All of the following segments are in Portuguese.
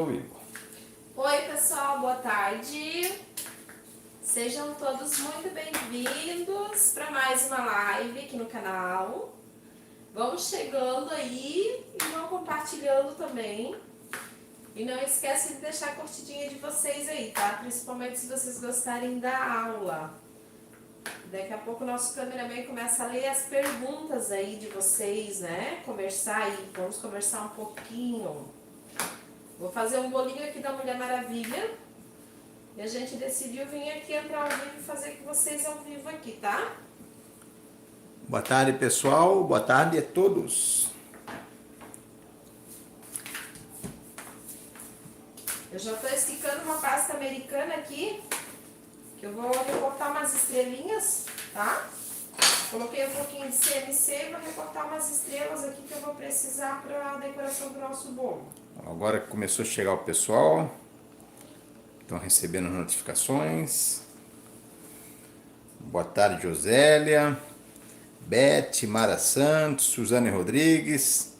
Ao vivo. Oi pessoal, boa tarde. Sejam todos muito bem-vindos para mais uma live aqui no canal. Vão chegando aí e vão compartilhando também. E não esquece de deixar a curtidinha de vocês aí, tá? Principalmente se vocês gostarem da aula. Daqui a pouco o nosso cameraman começa a ler as perguntas aí de vocês, né? Conversar aí, vamos conversar um pouquinho. Vou fazer um bolinho aqui da Mulher Maravilha. E a gente decidiu vir aqui entrar ao vivo e fazer com vocês ao vivo aqui, tá? Boa tarde, pessoal. Boa tarde a todos. Eu já estou esticando uma pasta americana aqui, que eu vou recortar umas estrelinhas, tá? Coloquei um pouquinho de CMC e vou recortar umas estrelas aqui que eu vou precisar para a decoração do nosso bolo. Agora que começou a chegar o pessoal. Estão recebendo notificações. Boa tarde, Josélia, Beth, Mara Santos, Suzane Rodrigues.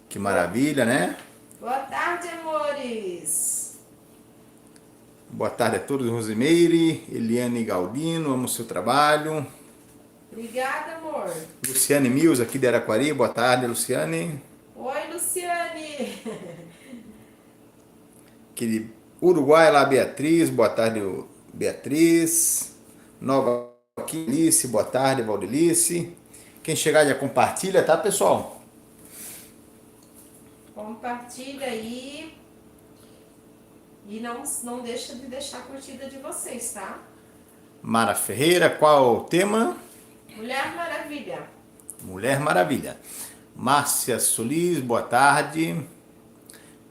Que maravilha, né? Boa tarde, amores! Boa tarde a todos, Rosimeire, Eliane Galdino, amo o seu trabalho. Obrigada, amor! Luciane Mills, aqui de Araquari, boa tarde, Luciane. Oi, Luciane! Aqui de Uruguai, lá, Beatriz, boa tarde, Beatriz. Nova aqui, Alice, boa tarde, Valdelice. Quem chegar já compartilha, tá, pessoal? Compartilha aí. E não deixa de deixar a curtida de vocês, tá? Mara Ferreira, qual o tema? Mulher Maravilha. Mulher Maravilha. Márcia Solis, boa tarde.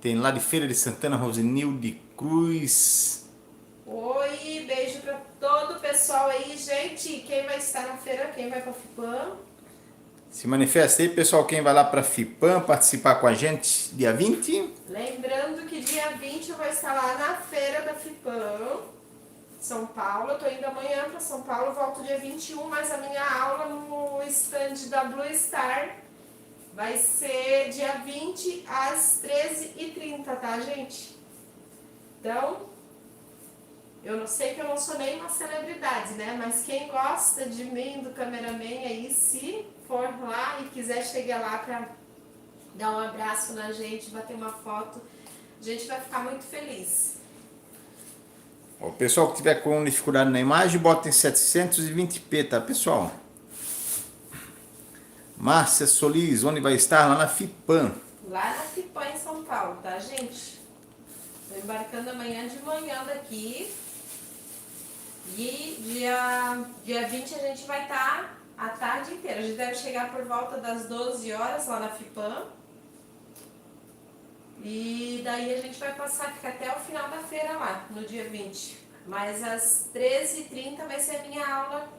Tem lá de Feira de Santana, Rosinilde Cruz. Oi, beijo pra todo o pessoal aí. Gente, quem vai estar na feira, quem vai pra FIPAM? Se manifesta aí, pessoal, quem vai lá para FIPAM participar com a gente dia 20. Lembrando que dia 20 eu vou estar lá na feira da FIPAM, São Paulo. Eu tô indo amanhã para São Paulo, volto dia 21, mas a minha aula no stand da Blue Star vai ser dia 20 às 13h30, tá, gente? Então, eu não sei que eu não sou nem uma celebridade, né? Mas quem gosta de mim, do cameraman aí, se for lá e quiser chegar lá pra dar um abraço na gente, bater uma foto, a gente vai ficar muito feliz. O pessoal que tiver com dificuldade na imagem, bota em 720p, tá, pessoal? Márcia Solis, onde vai estar? Lá na FIPAM. Lá na FIPAM em São Paulo, tá, gente? Tô embarcando amanhã de manhã daqui. E dia 20 a gente vai estar a tarde inteira. A gente deve chegar por volta das 12 horas lá na FIPAM. E daí a gente vai passar, ficar até o final da feira lá, no dia 20. Mas às 13h30 vai ser a minha aula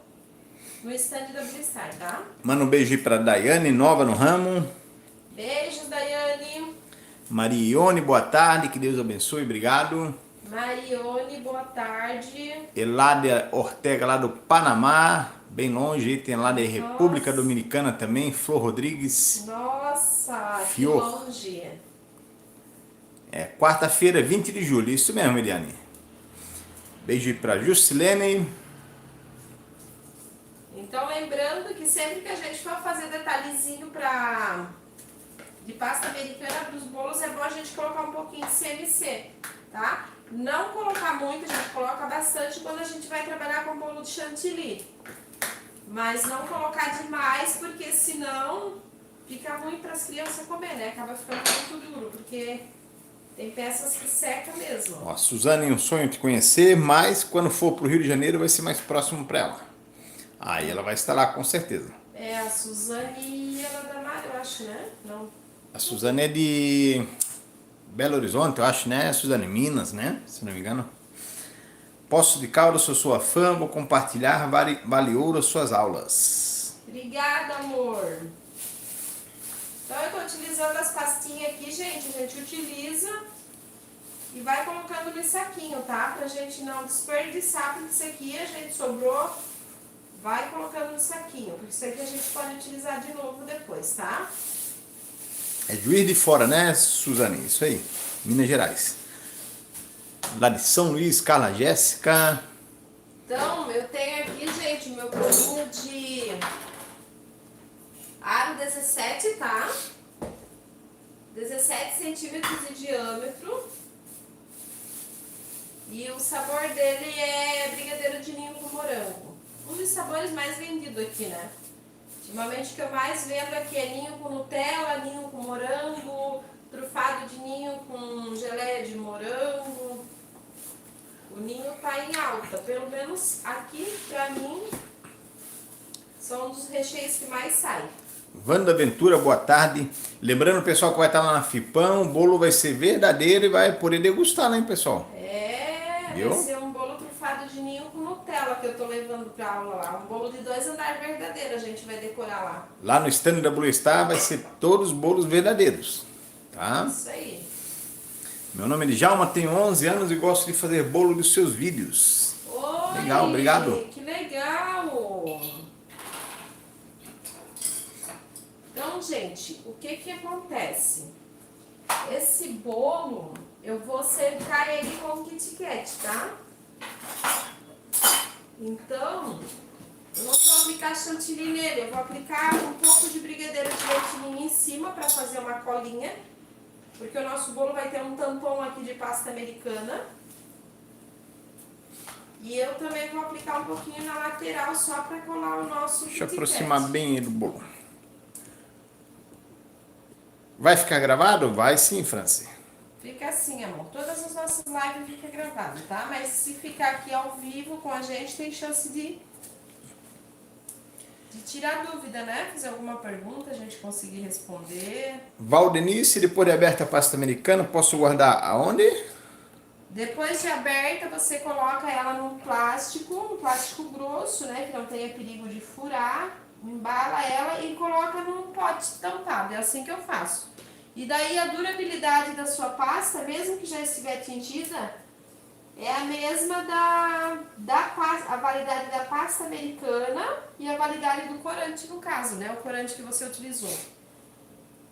no stand da Blistar, tá? Manda um beijo aí pra Daiane, nova no ramo. Beijos, Daiane. Marione, boa tarde, que Deus abençoe, obrigado. Marione, boa tarde. Eládia Ortega, lá do Panamá, bem longe, tem lá da República Dominicana também, Flor Rodrigues. Nossa, Fior. que longe. É, quarta-feira, 20 de julho, isso mesmo, Eliane. Beijo aí pra Juscelene. Então, lembrando que sempre que a gente for fazer detalhezinho de pasta americana para os bolos, é bom a gente colocar um pouquinho de CMC, tá? Não colocar muito, a gente coloca bastante quando a gente vai trabalhar com bolo de chantilly. Mas não colocar demais, porque senão fica ruim para as crianças comer, né? Acaba ficando muito duro, porque tem peças que secam mesmo. Ó, Suzane, um sonho te conhecer, mas quando for pro Rio de Janeiro vai ser mais próximo pra ela. Aí ela vai estar lá com certeza. É, a Suzane e ela da Mara, eu acho, né? Não. A Suzane é de Belo Horizonte, eu acho, né? Suzane Minas, né? Se não me engano. Poço de Caldas, sou sua fã, vou compartilhar, vale ouro as suas aulas. Obrigada, amor. Então eu tô utilizando as pastinhas aqui, gente. A gente utiliza e vai colocando no saquinho, tá? Pra gente não desperdiçar, porque isso aqui a gente sobrou, vai colocando no saquinho. Porque isso aqui a gente pode utilizar de novo depois, tá? É Juiz de Fora, né, Suzane? Isso aí, Minas Gerais. Lá de São Luís, Carla Jéssica. Então, eu tenho aqui, gente, o meu bolinho de aro 17, tá? 17 centímetros de diâmetro. E o sabor dele é brigadeiro de ninho com morango. Um dos sabores mais vendidos aqui, né? Ultimamente o que eu mais vendo aqui é ninho com Nutella, ninho com morango, trufado de ninho com geleia de morango. O ninho tá em alta, pelo menos aqui pra mim são um dos recheios que mais saem. Wanda Ventura, boa tarde. Lembrando o pessoal que vai estar lá na Fipão, o bolo vai ser verdadeiro e vai poder degustar, né, pessoal? Viu? Vai ser um bolo trufado de ninho com Nutella que eu tô levando pra aula lá. Um bolo de 2 andares verdadeiro, a gente vai decorar lá. Lá no stand da Blue Star vai ser todos bolo verdadeiros, tá? Isso aí. Meu nome é Djalma, tenho 11 anos e gosto de fazer bolo dos seus vídeos. Oi, Legal, obrigado. Que legal! Então, gente, o que que acontece? Esse bolo, eu vou cercar ele com Kit Kat, tá? Então, eu não vou aplicar chantilly nele, eu vou aplicar um pouco de brigadeiro de leite ninho em cima para fazer uma colinha, porque o nosso bolo vai ter um tampão aqui de pasta americana. E eu também vou aplicar um pouquinho na lateral só para colar o nosso Deixa eu Kit Kat. aproximar bem ele do bolo. Vai ficar gravado? Vai sim, Franci. Fica assim, amor. Todas as nossas lives ficam gravadas, tá? Mas se ficar aqui ao vivo com a gente, tem chance de tirar dúvida, né? Fazer alguma pergunta, a gente conseguir responder. Valdenice, depois de aberta a pasta americana, posso guardar aonde? Depois de aberta, você coloca ela num plástico grosso, né? Que não tenha perigo de furar. Embala ela e coloca num pote tampado. É assim que eu faço. E daí a durabilidade da sua pasta, mesmo que já estiver tingida, é a mesma a validade da pasta americana e a validade do corante, no caso, né? O corante que você utilizou.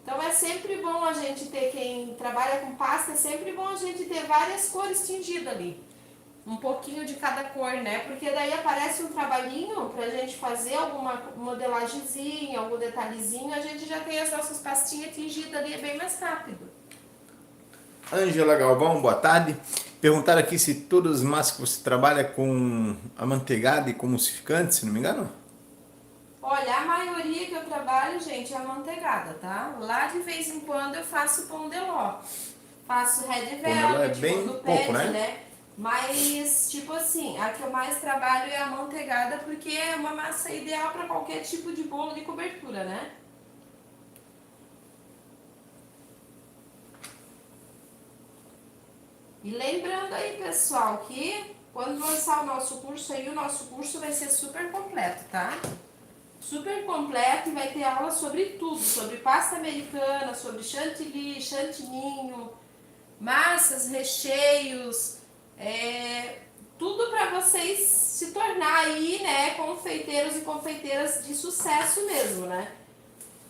Então é sempre bom a gente ter, quem trabalha com pasta, é sempre bom a gente ter várias cores tingidas ali. Um pouquinho de cada cor, né? Porque daí aparece um trabalhinho pra gente fazer alguma modelagemzinha, algum detalhezinho, a gente já tem as nossas pastinhas tingidas ali, é bem mais rápido. Ângela Galvão, boa tarde. Perguntaram aqui se todas as massas que você trabalha com amanteigado e com emulsificante, se não me engano? Olha, a maioria que eu trabalho, gente, é amanteigada, tá? Lá de vez em quando eu faço pão de ló. Faço red velvet, é bem do pouco, pet, né? Mas, tipo assim, a que eu mais trabalho é a amanteigada porque é uma massa ideal para qualquer tipo de bolo de cobertura, né? E lembrando aí, pessoal, que quando lançar o nosso curso aí, o nosso curso vai ser super completo, tá? Super completo e vai ter aula sobre tudo, sobre pasta americana, sobre chantilly, chantininho, massas, recheios, tudo para vocês se tornar aí, né, confeiteiros e confeiteiras de sucesso mesmo, né?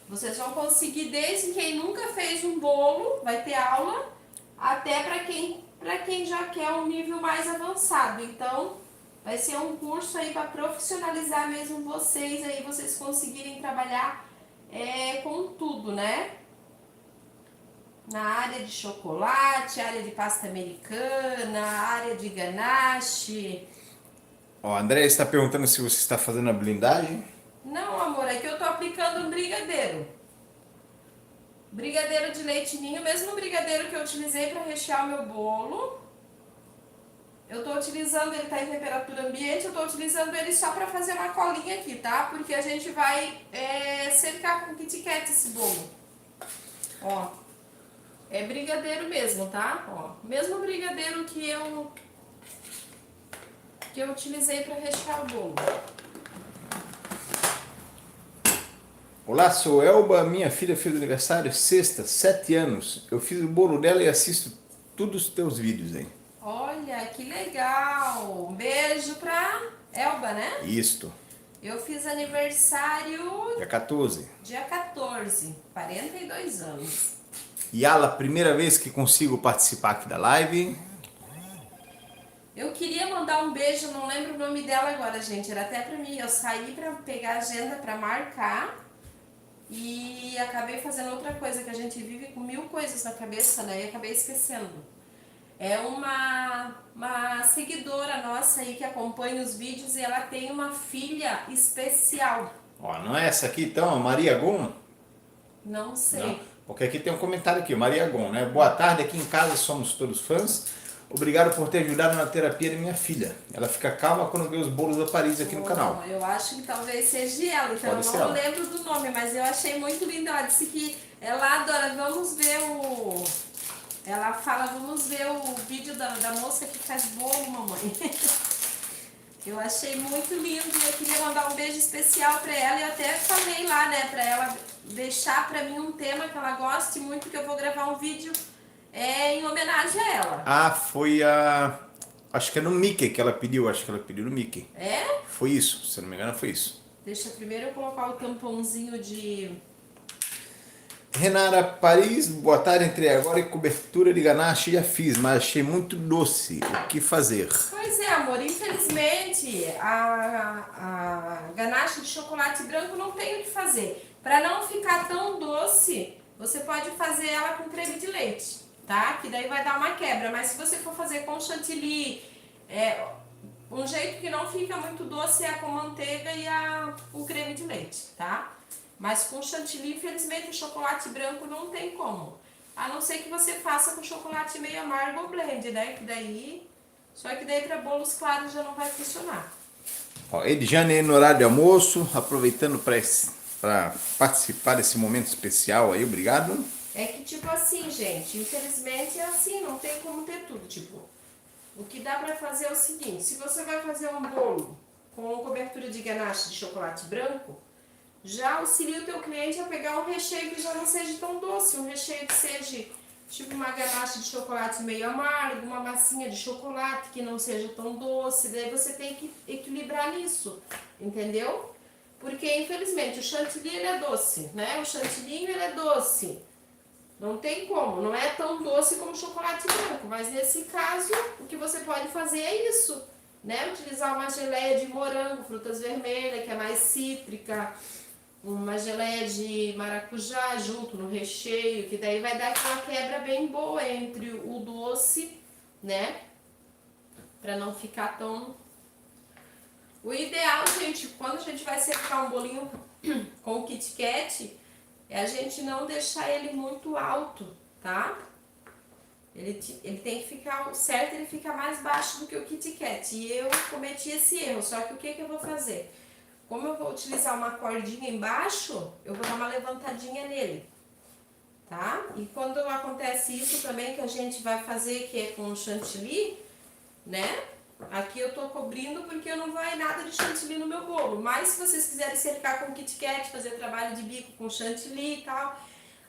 Vocês vão conseguir, desde quem nunca fez um bolo, vai ter aula, até para quem já quer um nível mais avançado. Então, vai ser um curso aí para profissionalizar mesmo vocês, aí vocês conseguirem trabalhar com tudo, né? Na área de chocolate, área de pasta americana, área de ganache. Ó, a André está perguntando se você está fazendo a blindagem. Não, amor, é que eu tô aplicando um brigadeiro. Brigadeiro de leite ninho, mesmo brigadeiro que eu utilizei para rechear o meu bolo. Eu tô utilizando, ele tá em temperatura ambiente, eu tô utilizando ele só para fazer uma colinha aqui, tá? Porque a gente vai cercar com Kit Kat esse bolo. Ó, é brigadeiro mesmo, tá? Ó, mesmo brigadeiro que eu utilizei para rechear o bolo. Olá, sou Elba, minha filha fez aniversário sexta, 7 anos. Eu fiz o bolo dela e assisto todos os teus vídeos aí. Olha, que legal! Um beijo pra Elba, né? Isto. Eu fiz aniversário Dia 14. dia 14, 42 anos. Yala, primeira vez que consigo participar aqui da live. Eu queria mandar um beijo, não lembro o nome dela agora, gente. Era até pra mim. Eu saí pra pegar a agenda pra marcar e acabei fazendo outra coisa, que a gente vive com 1000 coisas na cabeça, né? E acabei esquecendo. É uma seguidora nossa aí que acompanha os vídeos e ela tem uma filha especial. Ó, não é essa aqui então, a Maria Gon? Não sei. Não, porque aqui tem um comentário aqui, Maria Gon, né? Boa tarde, aqui em casa somos todos fãs. Obrigado por ter ajudado na terapia de minha filha. Ela fica calma quando vê os bolos da Paris aqui no canal. Eu acho que talvez seja ela, então Pode eu ser não ela. lembro do nome, mas eu achei muito lindo. Ela disse que ela adora. Vamos ver o. Ela fala, vamos ver o vídeo da moça que faz bolo, mamãe. Eu achei muito lindo e eu queria mandar um beijo especial pra ela. E eu até falei lá, né, pra ela deixar pra mim um tema que ela goste muito, que eu vou gravar um vídeo em homenagem a ela. Ah, foi a... Acho que é no Mickey que ela pediu, acho que ela pediu no Mickey. É? Foi isso, se não me engano foi isso. Deixa primeiro eu colocar o tampãozinho de... Renara Paris, boa tarde, entrei agora e cobertura de ganache já fiz, mas achei muito doce, o que fazer? Pois é, amor, infelizmente a ganache de chocolate branco não tem o que fazer. Para não ficar tão doce, você pode fazer ela com creme de leite, tá? Que daí vai dar uma quebra, mas se você for fazer com chantilly, um jeito que não fica muito doce é com manteiga e o creme de leite, tá? Mas com chantilly, infelizmente, o chocolate branco não tem como. A não ser que você faça com chocolate meio amargo ou blend, né? Que daí... Só que daí para bolos claros já não vai funcionar. Ó, Edjane no horário de almoço, aproveitando para participar desse momento especial aí, obrigado. É que tipo assim, gente, infelizmente é assim, não tem como ter tudo. Tipo, o que dá para fazer é o seguinte, se você vai fazer um bolo com cobertura de ganache de chocolate branco, já auxilia o teu cliente a pegar um recheio que já não seja tão doce, um recheio que seja tipo uma ganache de chocolate meio amargo, uma massinha de chocolate que não seja tão doce, daí você tem que equilibrar nisso, entendeu? Porque infelizmente o chantilly ele é doce, né? O chantilly ele é doce, não tem como, não é tão doce como o chocolate branco, mas nesse caso o que você pode fazer é isso, né? Utilizar uma geleia de morango, frutas vermelhas, que é mais cítrica, uma geleia de maracujá junto no recheio, que daí vai dar aquela quebra bem boa entre o doce, né? Pra não ficar tão... O ideal, gente, quando a gente vai secar um bolinho com o Kit Kat, é a gente não deixar ele muito alto, tá? Ele tem que ficar, o certo ele fica mais baixo do que o Kit Kat. E eu cometi esse erro, só que o que eu vou fazer? Como eu vou utilizar uma cordinha embaixo, eu vou dar uma levantadinha nele, tá? E quando acontece isso também que a gente vai fazer, que é com chantilly, né? Aqui eu tô cobrindo porque não vai nada de chantilly no meu bolo. Mas se vocês quiserem cercar com Kit Kat, fazer trabalho de bico com chantilly e tal,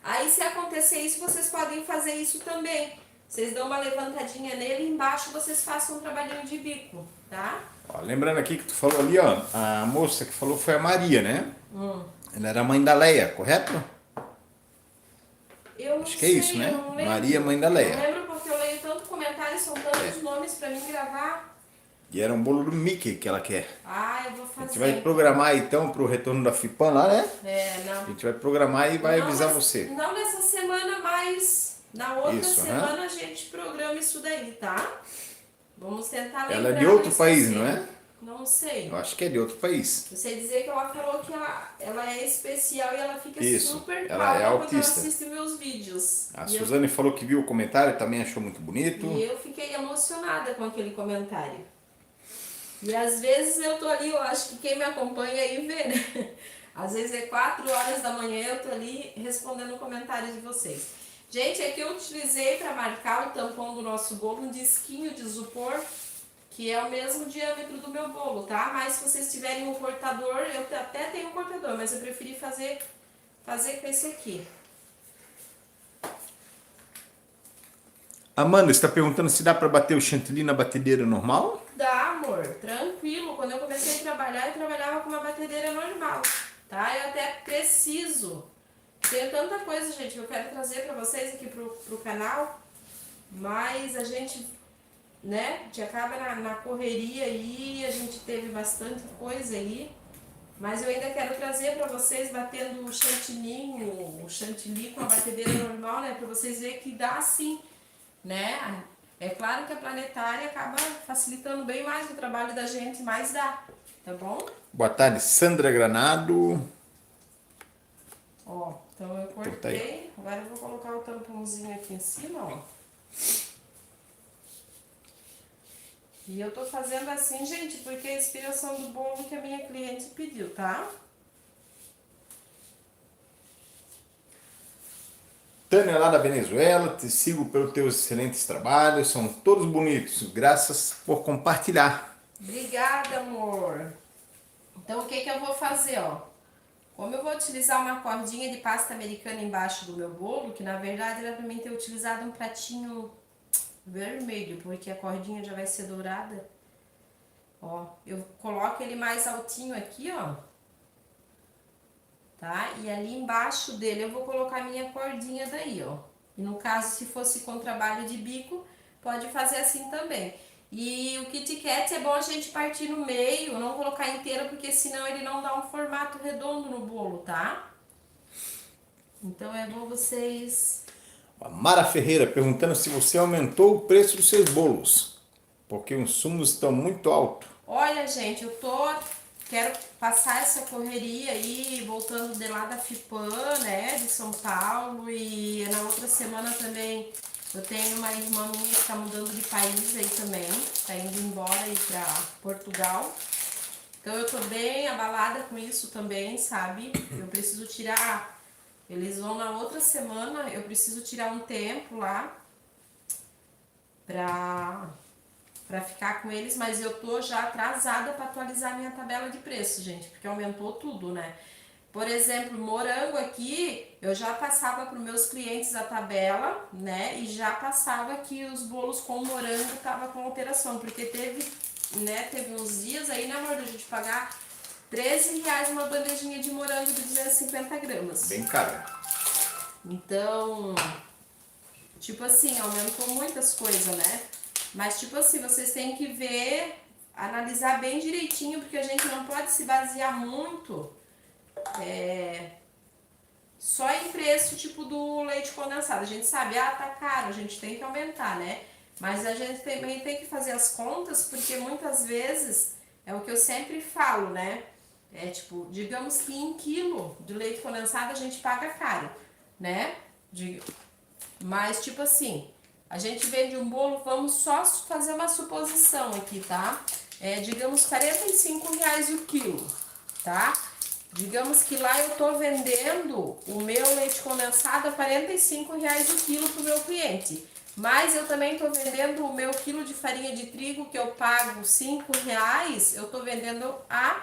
aí se acontecer isso, vocês podem fazer isso também. Vocês dão uma levantadinha nele e embaixo vocês façam um trabalhinho de bico, tá? Ó, lembrando aqui que tu falou ali, ó, a moça que falou foi a Maria, né? Ela era mãe da Leia, correto? Eu não Acho que sei, é isso, né? eu não lembro. Maria, mãe da Leia. Não lembro porque eu leio tanto comentário, são tantos nomes pra mim gravar. E era um bolo do Mickey que ela quer. Ah, eu vou A fazer. gente vai programar então pro retorno da FIPAM lá, né? Não. A gente vai programar e vai Não, avisar mas- você. Não nessa semana, mas na outra Isso, semana a gente programa isso daí, tá? Vamos tentar lembrar. Ela é de outro isso país, assim. não é? Não sei. Eu acho que é de outro país. Eu sei dizer que ela falou que ela é especial e ela fica Isso, super ela é calma quando ela autista. assiste meus vídeos. A E eu- Suzane falou que viu o comentário, também achou muito bonito. E eu fiquei emocionada com aquele comentário. E às vezes eu tô ali, eu acho que quem me acompanha aí vê, né? Às vezes é 4 horas da manhã eu tô ali respondendo comentários de vocês. Gente, aqui eu utilizei para marcar o tampão do nosso bolo um disquinho de isopor, que é o mesmo diâmetro do meu bolo, tá? Mas se vocês tiverem um cortador, eu até tenho um cortador, mas eu preferi fazer com esse aqui. Amanda está perguntando se dá para bater o chantilly na batedeira normal? Dá, amor, tranquilo. Quando eu comecei a trabalhar, eu trabalhava com uma batedeira normal, tá? Eu até preciso. Tenho tanta coisa, gente, que eu quero trazer pra vocês aqui pro canal, mas a gente né? A gente acaba na correria aí, a gente teve bastante coisa aí. Mas eu ainda quero trazer para vocês batendo o chantilly com a batedeira normal, né? Para vocês verem que dá sim, né? É claro que a planetária acaba facilitando bem mais o trabalho da gente, mas dá, tá bom? Boa tarde, Sandra Granado. Ó, então eu Então tá aí. cortei, agora eu vou colocar o tampãozinho aqui em cima, ó. E eu tô fazendo assim, gente, porque é a inspiração do bolo que a minha cliente pediu, tá? Tânia lá da Venezuela, te sigo pelos teus excelentes trabalhos, são todos bonitos. Graças por compartilhar. Obrigada, amor. Então o que que eu vou fazer, ó? Como eu vou utilizar uma cordinha de pasta americana embaixo do meu bolo, que na verdade era pra mim ter utilizado um pratinho vermelho, porque a cordinha já vai ser dourada. Ó, eu coloco ele mais altinho aqui, ó. Tá? E ali embaixo dele eu vou colocar a minha cordinha daí, ó. E no caso, se fosse com trabalho de bico, pode fazer assim também. E o Kit Kat é bom a gente partir no meio, não colocar inteiro, porque senão ele não dá um formato redondo no bolo, tá? Então é bom vocês... A Mara Ferreira perguntando se você aumentou o preço dos seus bolos, porque os insumos estão muito altos. Olha, gente, quero passar essa correria aí, voltando de lá da FIPAM, né, de São Paulo, e na outra semana também eu tenho uma irmã minha que tá mudando de país aí também, tá indo embora aí pra Portugal. Então eu tô bem abalada com isso também, sabe? Eu preciso tirar, eles vão na outra semana, eu preciso tirar um tempo lá pra ficar com eles, mas eu tô já atrasada para atualizar minha tabela de preço, gente, porque aumentou tudo, né? Por exemplo, morango aqui, eu já passava para os meus clientes a tabela, né? E já passava que os bolos com morango tava com alteração, porque teve uns dias aí, né, amor, da gente pagar R$13 uma bandejinha de morango de 250 gramas. Bem caro. Então, tipo assim, aumentou muitas coisas, né? Mas, tipo assim, vocês têm que ver, analisar bem direitinho, porque a gente não pode se basear muito só em preço, tipo, do leite condensado. A gente sabe, tá caro, a gente tem que aumentar, né? Mas a gente também tem que fazer as contas, porque muitas vezes, é o que eu sempre falo, né? É tipo, digamos que em quilo de leite condensado a gente paga caro, né? Mas, tipo assim, a gente vende um bolo, vamos só fazer uma suposição aqui, tá? Digamos R$45 o quilo, tá? Digamos que lá eu tô vendendo o meu leite condensado a R$45 o quilo pro meu cliente. Mas eu também tô vendendo o meu quilo de farinha de trigo, que eu pago R$5, eu tô vendendo a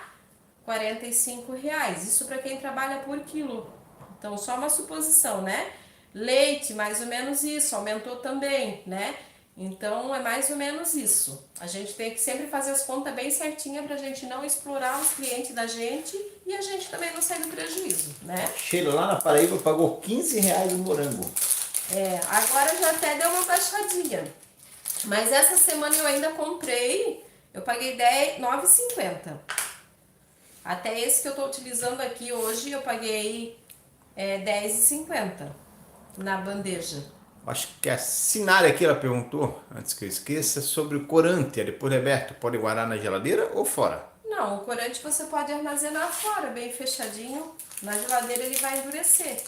R$45. Isso para quem trabalha por quilo. Então, só uma suposição, né? Leite, mais ou menos isso, aumentou também, né? Então, é mais ou menos isso. A gente tem que sempre fazer as contas bem certinha pra gente não explorar os clientes da gente e a gente também não sair do prejuízo, né? Sheila lá na Paraíba pagou R$15 o morango. Agora já até deu uma baixadinha. Mas essa semana eu ainda comprei, eu paguei R$9,50. Até esse que eu tô utilizando aqui hoje, eu paguei R$10,50 na bandeja. Acho que a Sinara aqui, ela perguntou, antes que eu esqueça, sobre o corante. Depois de aberto, pode guardar na geladeira ou fora? Não, o corante você pode armazenar fora, bem fechadinho. Na geladeira ele vai endurecer.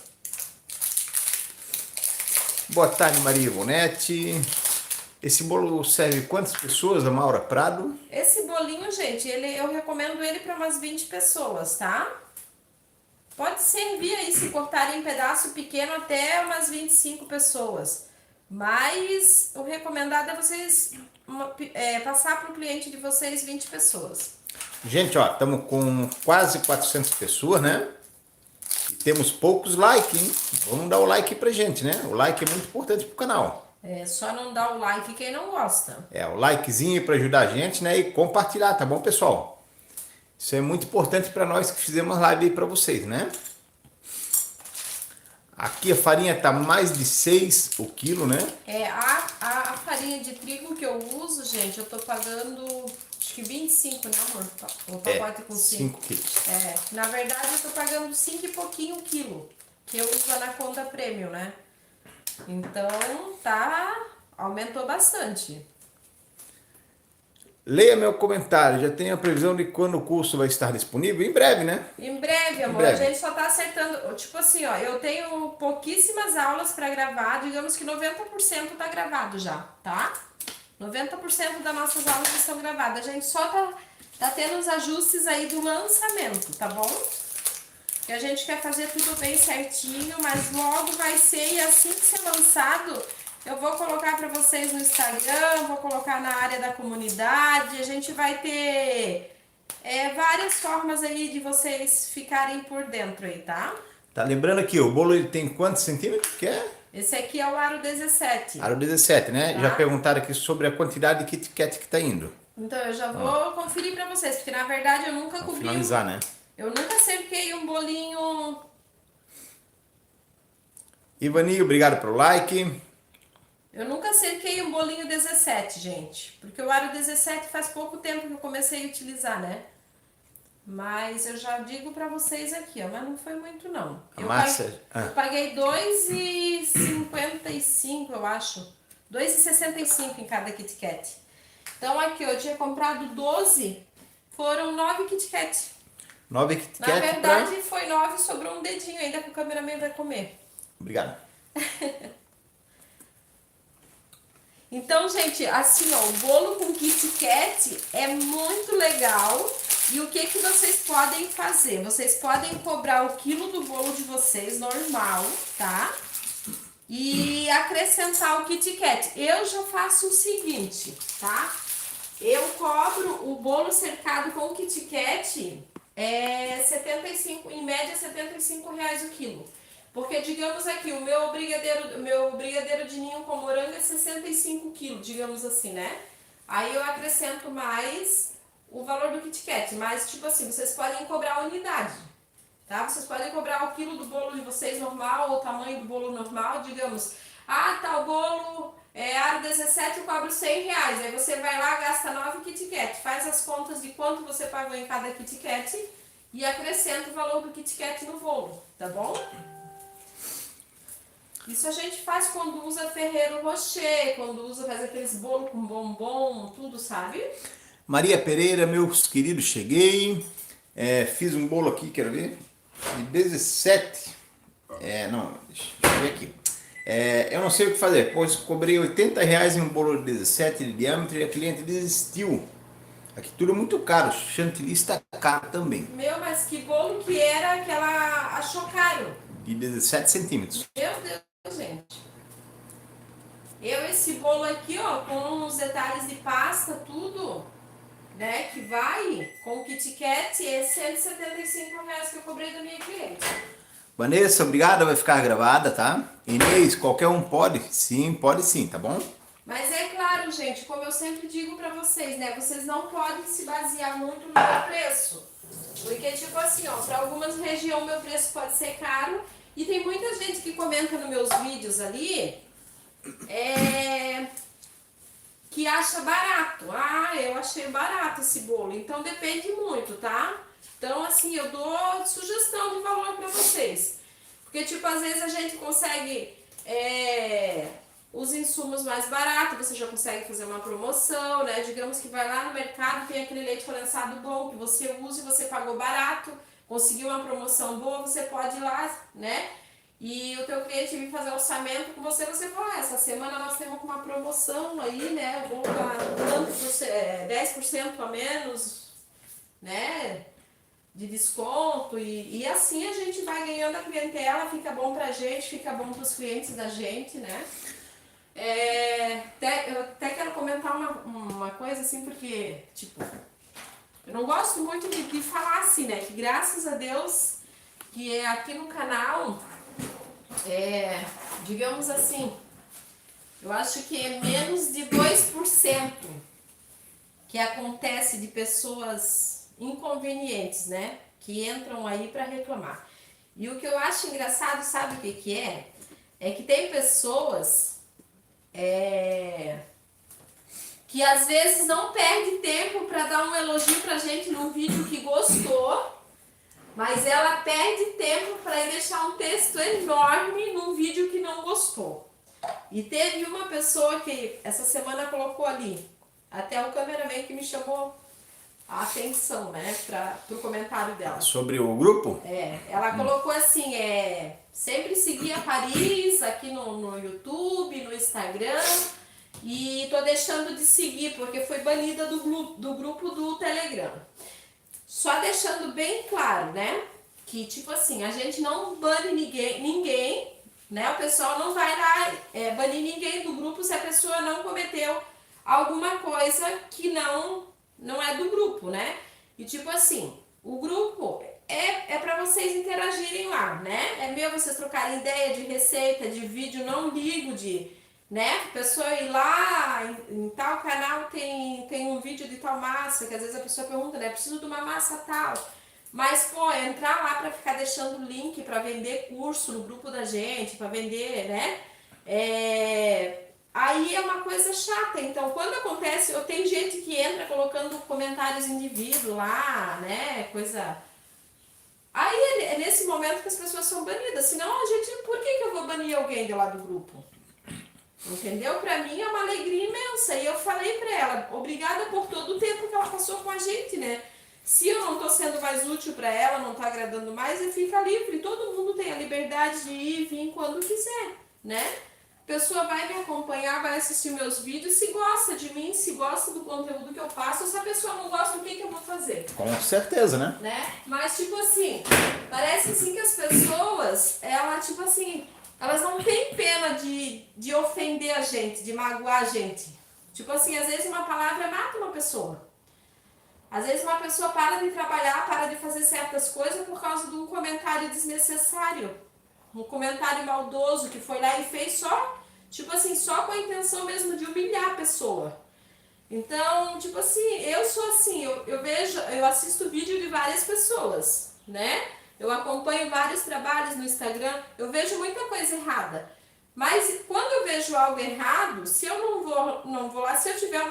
Boa tarde, Maria Ivonete. Esse bolo serve quantas pessoas, a Maura Prado? Esse bolinho, gente, eu recomendo ele para umas 20 pessoas, tá? Pode servir aí, se cortarem em pedaço pequeno, até umas 25 pessoas. Mas o recomendado é vocês passar para o cliente de vocês 20 pessoas. Gente, ó, estamos com quase 400 pessoas, né? E temos poucos likes, hein? Vamos dar o like pra gente, né? O like é muito importante pro canal. Só não dá o like quem não gosta. O likezinho para ajudar a gente, né? E compartilhar, tá bom, pessoal? Isso é muito importante para nós que fizemos a live aí para vocês, né? Aqui a farinha tá mais de 6 o quilo, né? A farinha de trigo que eu uso, gente, eu tô pagando, acho que 25, né, amor? O pacote com 5 quilos. Na verdade eu tô pagando 5 e pouquinho o quilo, que eu uso na conta Premium, né? Então, aumentou bastante. Leia meu comentário, já tem a previsão de quando o curso vai estar disponível? Em breve, né? Em breve, amor, a gente só tá acertando, tipo assim, ó, eu tenho pouquíssimas aulas pra gravar, digamos que 90% tá gravado já, tá? 90% das nossas aulas estão gravadas, a gente só tá tendo os ajustes aí do lançamento, tá bom? Que a gente quer fazer tudo bem certinho, mas logo vai ser, e assim que ser lançado, eu vou colocar para vocês no Instagram, vou colocar na área da comunidade, a gente vai ter várias formas aí de vocês ficarem por dentro aí, tá? Tá lembrando aqui, o bolo ele tem quantos centímetros que é? Esse aqui é o aro 17. Aro 17, né? Tá? Já perguntaram aqui sobre a quantidade de Kit Kat que tá indo. Então eu já vou conferir para vocês, porque na verdade eu nunca Vamos cobri. finalizar, né? Eu nunca cerquei um bolinho. Ivani, obrigado pelo like. Eu nunca cerquei um bolinho 17, gente. Porque o aro 17 faz pouco tempo que eu comecei a utilizar, né? Mas eu já digo pra vocês aqui, ó. Mas não foi muito, não. A massa... Eu paguei R$2,55, eu acho. R$2,65 em cada Kit Kat. Então aqui, eu tinha comprado 12. Foram 9 Kit Kat. 9 Kit Kat. Na verdade, foi 9, sobrou um dedinho ainda que o cameraman vai comer. Obrigado. Então, gente, assim, ó, o bolo com Kit Kat é muito legal. E o que vocês podem fazer? Vocês podem cobrar o quilo do bolo de vocês normal, tá? E acrescentar o Kit Kat. Eu já faço o seguinte, tá? Eu cobro o bolo cercado com o Kit Kat, 75, em média R$75 o quilo. Porque, digamos aqui, o meu brigadeiro de ninho com morango é 65 quilos, digamos assim, né? Aí eu acrescento mais o valor do Kit Kat. Mas, tipo assim, vocês podem cobrar a unidade, tá? Vocês podem cobrar o quilo do bolo de vocês normal, ou o tamanho do bolo normal, digamos. Ah, tá, o bolo aro 17, eu cobro R$100. Aí você vai lá, gasta 9 Kit Kat, faz as contas de quanto você pagou em cada Kit Kat e acrescenta o valor do Kit Kat no bolo, tá bom? Isso a gente faz quando usa Ferrero Rocher, quando faz aqueles bolos com bombom, tudo, sabe? Maria Pereira, meus queridos, cheguei. Fiz um bolo aqui, quero ver. De 17. Não, deixa eu ver aqui. Eu não sei o que fazer, pois cobrei R$80 em um bolo de 17 de diâmetro e a cliente desistiu. Aqui tudo é muito caro, chantilly está caro também. Meu, mas que bolo que era que ela achou caro? De 17 centímetros. Meu Deus, gente. Esse bolo aqui, ó, com os detalhes de pasta, tudo, né, que vai com o Kit Kat, é R$175 que eu cobrei da minha cliente. Vanessa, obrigada, vai ficar gravada, tá? Inês, qualquer um pode? Sim, pode sim, tá bom? Mas é claro, gente, como eu sempre digo pra vocês, né, vocês não podem se basear muito no meu preço. Porque, tipo assim, ó, pra algumas regiões meu preço pode ser caro e tem muita gente que comenta nos meus vídeos ali, que acha barato. Ah, eu achei barato esse bolo. Então depende muito, tá? Então, assim, eu dou sugestão de valor pra vocês. Porque, tipo, às vezes a gente consegue os insumos mais baratos, você já consegue fazer uma promoção, né? Digamos que vai lá no mercado, tem aquele leite condensado bom que você usa e você pagou barato, conseguiu uma promoção boa, você pode ir lá, né? E o teu cliente vir fazer orçamento com você, você fala, essa semana nós temos uma promoção aí, né? Eu vou dar tanto 10% a menos, né? De desconto e assim a gente vai ganhando a clientela, fica bom pra gente, fica bom pros clientes da gente, né? Eu até quero comentar uma coisa assim, porque, tipo, eu não gosto muito de falar assim, né? Que graças a Deus que aqui no canal, digamos assim, eu acho que é menos de 2% que acontece de pessoas inconvenientes, né? Que entram aí para reclamar. E o que eu acho engraçado, sabe o que que é? É que tem pessoas que às vezes não perde tempo para dar um elogio pra gente num vídeo que gostou, mas ela perde tempo para ir deixar um texto enorme num vídeo que não gostou. E teve uma pessoa que essa semana colocou ali, até o cameraman que me chamou a atenção, né, pro comentário dela. Sobre o grupo? Ela colocou assim, sempre seguir a Paris aqui no YouTube, no Instagram, e tô deixando de seguir porque foi banida do grupo do Telegram. Só deixando bem claro, né, que tipo assim, a gente não bane ninguém, né, o pessoal não vai lá banir ninguém do grupo se a pessoa não cometeu alguma coisa que não é do grupo, né? E tipo assim, o grupo é para vocês interagirem lá, né? É meu vocês trocarem ideia de receita, de vídeo, não ligo de, né? A pessoa ir lá, em tal canal tem um vídeo de tal massa, que às vezes a pessoa pergunta, né? Preciso de uma massa tal. Mas, pô, entrar lá para ficar deixando link para vender curso no grupo da gente, para vender, né? Aí é uma coisa chata. Então, quando acontece, eu tenho gente que entra colocando comentários indivíduos lá, né? Coisa. Aí é nesse momento que as pessoas são banidas. Senão, a gente, por que eu vou banir alguém de lá do grupo? Entendeu? Pra mim é uma alegria imensa. E eu falei pra ela, obrigada por todo o tempo que ela passou com a gente, né? Se eu não tô sendo mais útil pra ela, não tá agradando mais, fica livre. Todo mundo tem a liberdade de ir e vir quando quiser, né? A pessoa vai me acompanhar, vai assistir meus vídeos, se gosta de mim, se gosta do conteúdo que eu faço. Se a pessoa não gosta, o que eu vou fazer? Com certeza, né? Mas, tipo assim, parece assim que as pessoas, tipo assim, elas não têm pena de ofender a gente, de magoar a gente. Tipo assim, às vezes uma palavra mata uma pessoa. Às vezes uma pessoa para de trabalhar, para de fazer certas coisas por causa de um comentário desnecessário. Um comentário maldoso que foi lá e fez só, tipo assim, só com a intenção mesmo de humilhar a pessoa. Então, tipo assim, eu sou assim, eu assisto vídeo de várias pessoas, né? Eu acompanho vários trabalhos no Instagram, eu vejo muita coisa errada. Mas quando eu vejo algo errado, se eu não vou lá, se eu tiver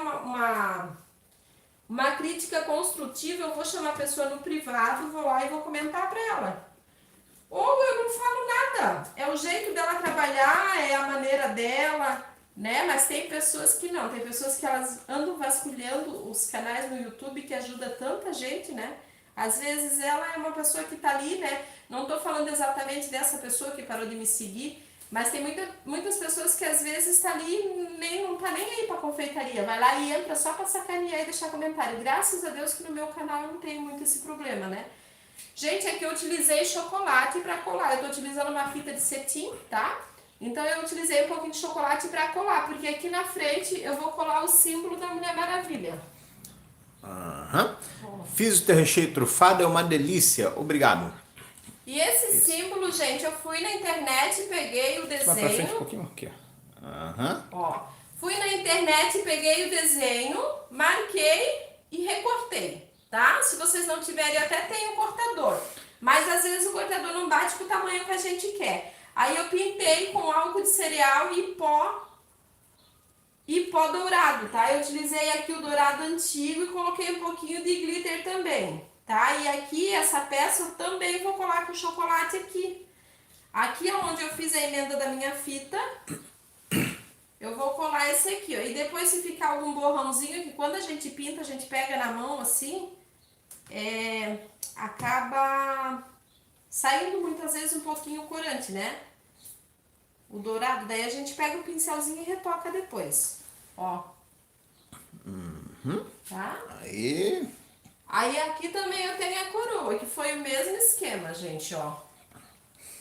uma crítica construtiva, eu vou chamar a pessoa no privado, vou lá e vou comentar pra ela. Ou eu não falo nada, é o jeito dela trabalhar, é a maneira dela, né? Mas tem pessoas que não, tem pessoas que elas andam vasculhando os canais no YouTube que ajuda tanta gente, né? Às vezes ela é uma pessoa que tá ali, né? Não tô falando exatamente dessa pessoa que parou de me seguir, mas tem muitas pessoas que às vezes tá ali não tá nem aí pra confeitaria, vai lá e entra só pra sacanear e deixar comentário. Graças a Deus que no meu canal eu não tenho muito esse problema, né? Gente, aqui eu utilizei chocolate pra colar, eu tô utilizando uma fita de cetim, tá? Então eu utilizei um pouquinho de chocolate pra colar, porque aqui na frente eu vou colar o símbolo da Mulher Maravilha. Fiz o teu recheio trufado, é uma delícia. Obrigado. E esse símbolo, gente, eu fui na internet, peguei o Vai pra frente um desenho. pouquinho aqui, Ó, fui na internet, peguei o desenho, marquei e recortei, tá? Se vocês não tiverem, eu até tenho um cortador. Mas às vezes o cortador não bate com o tamanho que a gente quer. Aí eu pintei com álcool de cereal e pó dourado, tá? Eu utilizei aqui o dourado antigo e coloquei um pouquinho de glitter também, tá? E aqui, essa peça eu também vou colar com chocolate aqui. Aqui é onde eu fiz a emenda da minha fita, eu vou colar esse aqui, ó. E depois se ficar algum borrãozinho, que quando a gente pinta, a gente pega na mão assim, acaba saindo muitas vezes um pouquinho o corante, né? O dourado, daí a gente pega o pincelzinho e retoca depois, ó. Tá? Aí aqui também eu tenho a coroa, que foi o mesmo esquema, gente, ó.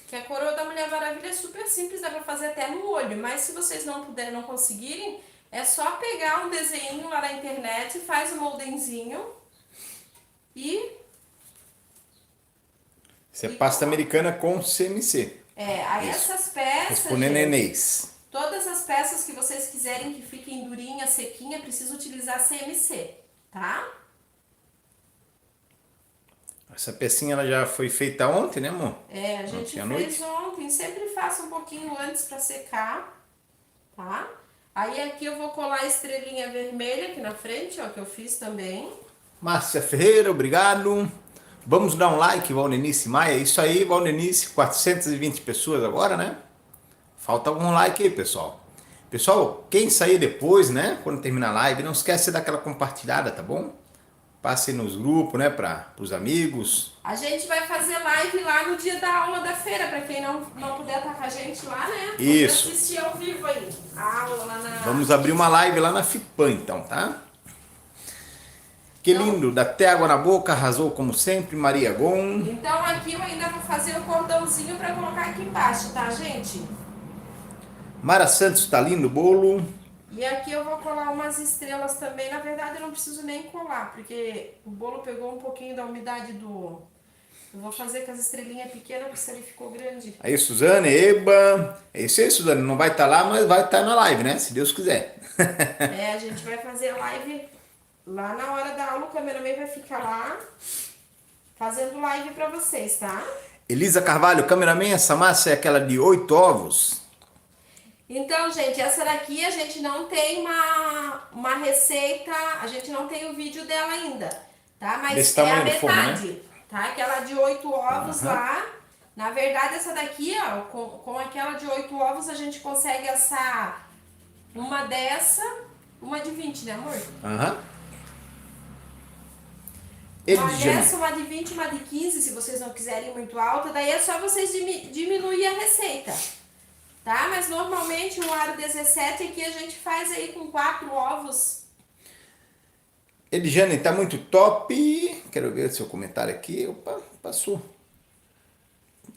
Que a coroa da Mulher Maravilha é super simples, dá pra fazer até no olho, mas se vocês não puderem, não conseguirem, é só pegar um desenho lá na internet, faz um moldenzinho e... Isso é pasta americana com CMC. Aí essas peças, Pro nenenês. todas as peças que vocês quiserem que fiquem durinha, sequinha, precisa utilizar CMC, tá? Essa pecinha ela já foi feita ontem, né, amor? É, a gente Ontem à fez noite. ontem, sempre faço um pouquinho antes para secar, tá? Aí aqui eu vou colar a estrelinha vermelha aqui na frente, ó, que eu fiz também. Márcia Ferreira, obrigado. Vamos dar um like, Valdenice Maia. Isso aí, Valdenice, 420 pessoas agora, né? Falta algum like aí, pessoal. Pessoal, quem sair depois, né? Quando terminar a live, não esquece de dar aquela compartilhada, tá bom? Passe nos grupos, né? Para os amigos. A gente vai fazer live lá no dia da aula da feira, para quem não puder estar com a gente lá, né? Pode Isso. assistir ao vivo aí. A aula lá na... Vamos abrir uma live lá na FIPAM, então, tá? Que Então, lindo, dá até água na boca, arrasou como sempre, Maria Gon. então aqui eu ainda vou fazer o cordãozinho para colocar aqui embaixo, tá, gente? Mara Santos, tá lindo o bolo. E aqui eu vou colar umas estrelas também. Na verdade eu não preciso nem colar, porque o bolo pegou um pouquinho da umidade do... Eu vou fazer com as estrelinhas pequenas, porque se ele ficou grande. Aí, Suzane, Eba. É isso aí, Suzane. Não vai estar lá, mas vai estar na live, né? Se Deus quiser. É, a gente vai fazer a live lá na hora da aula. O cameraman vai ficar lá fazendo live pra vocês, tá? Elisa Carvalho, cameraman, essa massa é aquela de 8 ovos. Então, gente, essa daqui a gente não tem uma receita, a gente não tem o vídeo dela ainda, tá? Mas Desse é a tamanho do forno, né? metade, tá? Aquela de 8 ovos lá. Na verdade, essa daqui, ó, com aquela de 8 ovos, a gente consegue assar uma dessa, uma de 20, né, amor? Aham. Uma Edjane. dessa, uma de 20, uma de 15, se vocês não quiserem muito alta. Daí é só vocês diminuir a receita, tá? Mas normalmente o aro 17 aqui a gente faz aí com 4 ovos. Edjane, tá muito top. Quero ver seu comentário aqui. Opa, passou.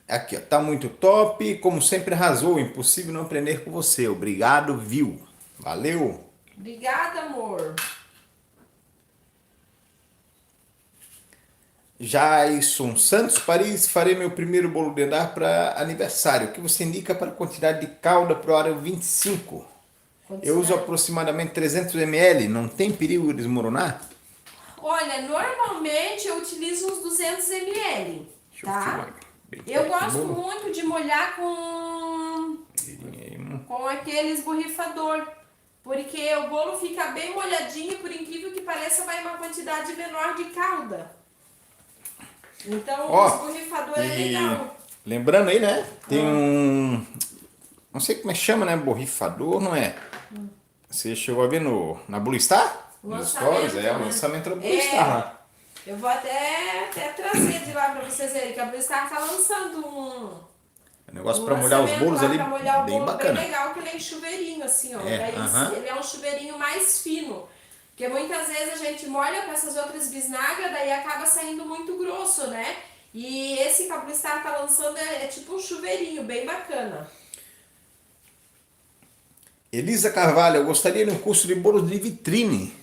Aqui, ó. Tá muito top. Como sempre, arrasou. Impossível não aprender com você. Obrigado, viu? Valeu. Obrigada, amor. Jason Santos, Paris, farei meu primeiro bolo de andar para aniversário. O que você indica para a quantidade de calda para o aro 25? Eu uso aproximadamente 300 ml, não tem perigo de desmoronar? Olha, normalmente eu utilizo uns 200 ml, Deixa eu tá? filmar bem Eu perto do gosto bolo. muito de molhar com aqueles borrifador, porque o bolo fica bem molhadinho, por incrível que pareça, vai uma quantidade menor de calda. Então, Ó, os borrifador é legal. lembrando aí, né? Tem um. Não sei como é que chama, né? Borrifador, não é? Você chegou a ver na Blue Star? Nos stories? É, o né? lançamento da Blue Star lá. Eu vou até trazer de lá pra vocês verem, que a Blue Star tá lançando É um negócio para molhar os bolos ali, pra molhar o bem bolo bacana. bem legal, que ele é em chuveirinho, assim, ó. É, Daí aham. ele é um chuveirinho mais fino. Porque muitas vezes a gente molha com essas outras bisnagas, daí acaba saindo muito grosso, né? E esse que a Blue Star tá lançando é tipo um chuveirinho, bem bacana. Elisa Carvalho, eu gostaria de um curso de bolos de vitrine.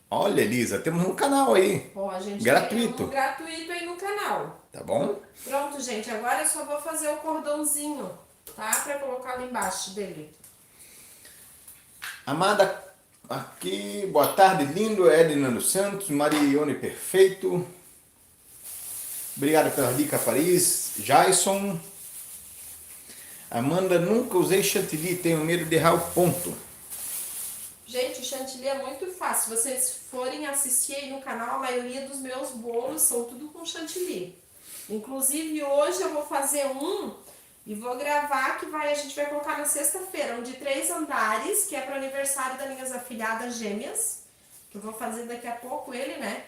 Olha, Elisa, temos um canal aí. Ó, a gente Gratuito. tem um gratuito aí no canal. Tá bom? Pronto, gente, agora eu só vou fazer o cordãozinho, tá? Pra colocar lá embaixo dele. Amada, aqui, boa tarde, lindo. Edna dos Santos, Marione Perfeito. Obrigado pela dica, Paris. Jason. Amanda, nunca usei chantilly, tenho medo de errar o ponto. Gente, o chantilly é muito fácil. Se vocês forem assistir aí no canal, a maioria dos meus bolos são tudo com chantilly. Inclusive, hoje eu vou fazer um e vou gravar que a gente vai colocar na sexta-feira, um de 3 andares, que é para o aniversário das minhas afilhadas gêmeas, que eu vou fazer daqui a pouco ele, né?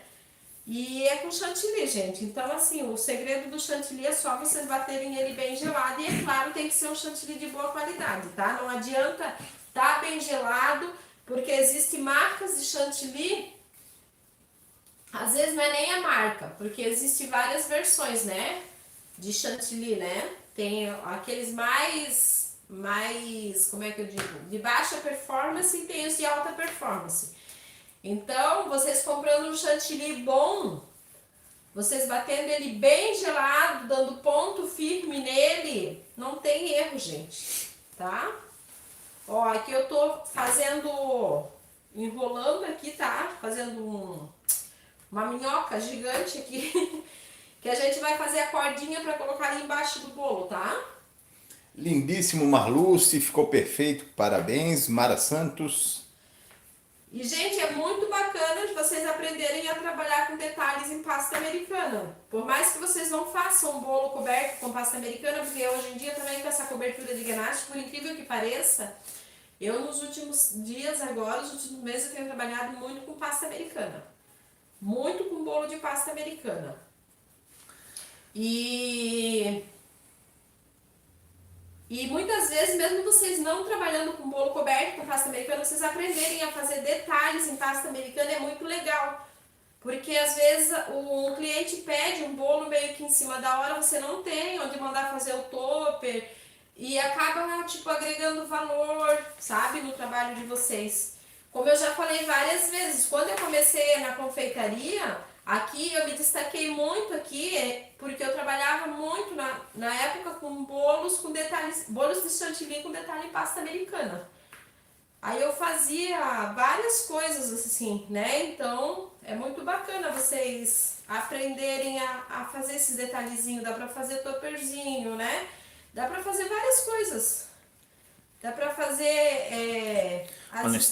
E é com chantilly, gente. Então, assim, o segredo do chantilly é só vocês baterem ele bem gelado. E, é claro, tem que ser um chantilly de boa qualidade, tá? Não adianta tá bem gelado, porque existem marcas de chantilly. Às vezes não é nem a marca, porque existem várias versões, né? De chantilly, né? Tem aqueles mais, como é que eu digo? De baixa performance e tem os de alta performance. Então, vocês comprando um chantilly bom, vocês batendo ele bem gelado, dando ponto firme nele, não tem erro, gente, tá? Ó, aqui eu tô fazendo, enrolando aqui, tá? Fazendo uma minhoca gigante aqui. que a gente vai fazer a cordinha para colocar ali embaixo do bolo, tá? Lindíssimo, Marluce, ficou perfeito. Parabéns, Mara Santos. E, gente, é muito bacana de vocês aprenderem a trabalhar com detalhes em pasta americana. Por mais que vocês não façam um bolo coberto com pasta americana, porque hoje em dia também com essa cobertura de ganache, por incrível que pareça, eu nos últimos dias agora, nos últimos meses, eu tenho trabalhado muito com pasta americana. Muito com bolo de pasta americana. E muitas vezes, mesmo vocês não trabalhando com bolo coberto com pasta americana, vocês aprenderem a fazer detalhes em pasta americana é muito legal. Porque às vezes o cliente pede um bolo meio que em cima da hora, você não tem onde mandar fazer o topper e acaba tipo agregando valor, sabe, no trabalho de vocês. Como eu já falei várias vezes, quando eu comecei na confeitaria, aqui eu me destaquei muito aqui, porque eu trabalhava muito na época com bolos com detalhes, bolos de chantilly com detalhe em pasta americana. Aí eu fazia várias coisas assim, né? Então é muito bacana vocês aprenderem a fazer esses detalhezinhos. Dá pra fazer topperzinho, né? Dá pra fazer várias coisas. Dá pra fazer as Nós escritas.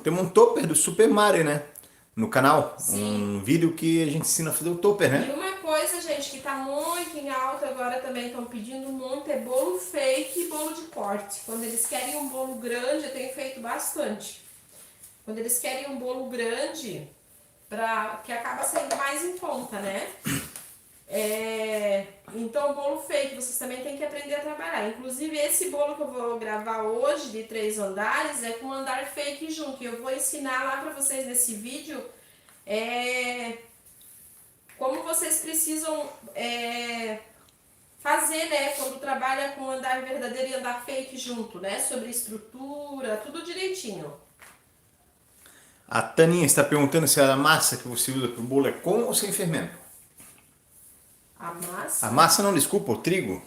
temos um topper do Super Mario, né? No canal. Sim. Um vídeo que a gente ensina a fazer o topper, E né? uma coisa, gente, que tá muito em alta agora também, estão pedindo muito, é bolo fake e bolo de corte. Quando eles querem um bolo grande, eu tenho feito bastante. Quando eles querem um bolo grande, que acaba saindo mais em conta, né? Então, o bolo fake, vocês também têm que aprender a trabalhar. Inclusive, esse bolo que eu vou gravar hoje, de 3 andares, é com andar fake junto. E eu vou ensinar lá pra vocês nesse vídeo como vocês precisam fazer, né? Quando trabalha com andar verdadeiro e andar fake junto, né? Sobre estrutura, tudo direitinho. A Taninha está perguntando se a massa que você usa para o bolo é com ou sem fermento. A massa. A massa não, desculpa, o trigo.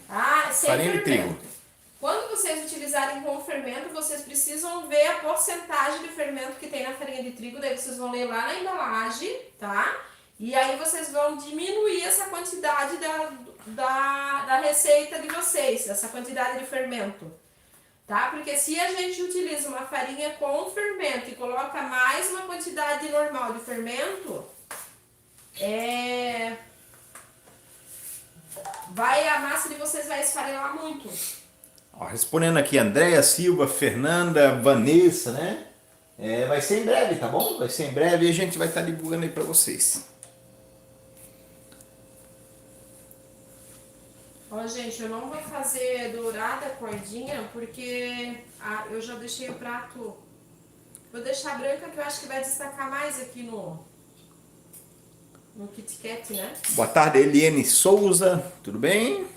Sem Farinha de fermento. trigo. Quando vocês utilizarem com fermento, vocês precisam ver a porcentagem de fermento que tem na farinha de trigo. Daí vocês vão ler lá na embalagem, tá? E aí vocês vão diminuir essa quantidade da receita de vocês, essa quantidade de fermento. Tá? Porque se a gente utiliza uma farinha com fermento e coloca mais uma quantidade normal de fermento, a massa de vocês vai esfarelar muito. Ó, respondendo aqui, Andréia Silva, Fernanda, Vanessa, né? Vai ser em breve, tá bom? Vai ser em breve e a gente vai estar divulgando aí pra vocês. Ó, gente, eu não vou fazer dourada a cordinha porque eu já deixei o prato. Vou deixar branca que eu acho que vai destacar mais aqui no Kit Kat, né? Boa tarde, Eliane Souza, tudo bem?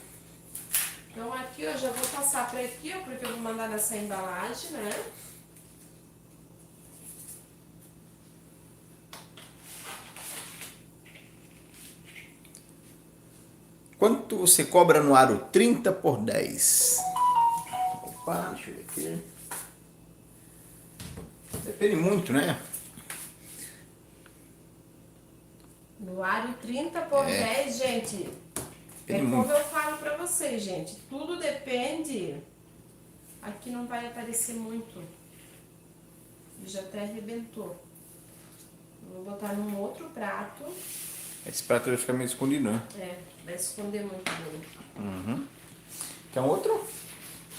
Então aqui eu já vou passar para aqui, ó, porque eu vou mandar nessa embalagem, né? Quanto você cobra no aro 30 por 10? Opa, deixa eu ver aqui. Depende muito, né? No aro 30 por 10, gente. Depende Como muito. eu falo pra vocês, gente. Tudo depende. Aqui não vai aparecer muito. Já até arrebentou. Vou botar num outro prato. Esse prato vai ficar meio escondido, né? Vai esconder muito bem. Uhum. Quer um outro?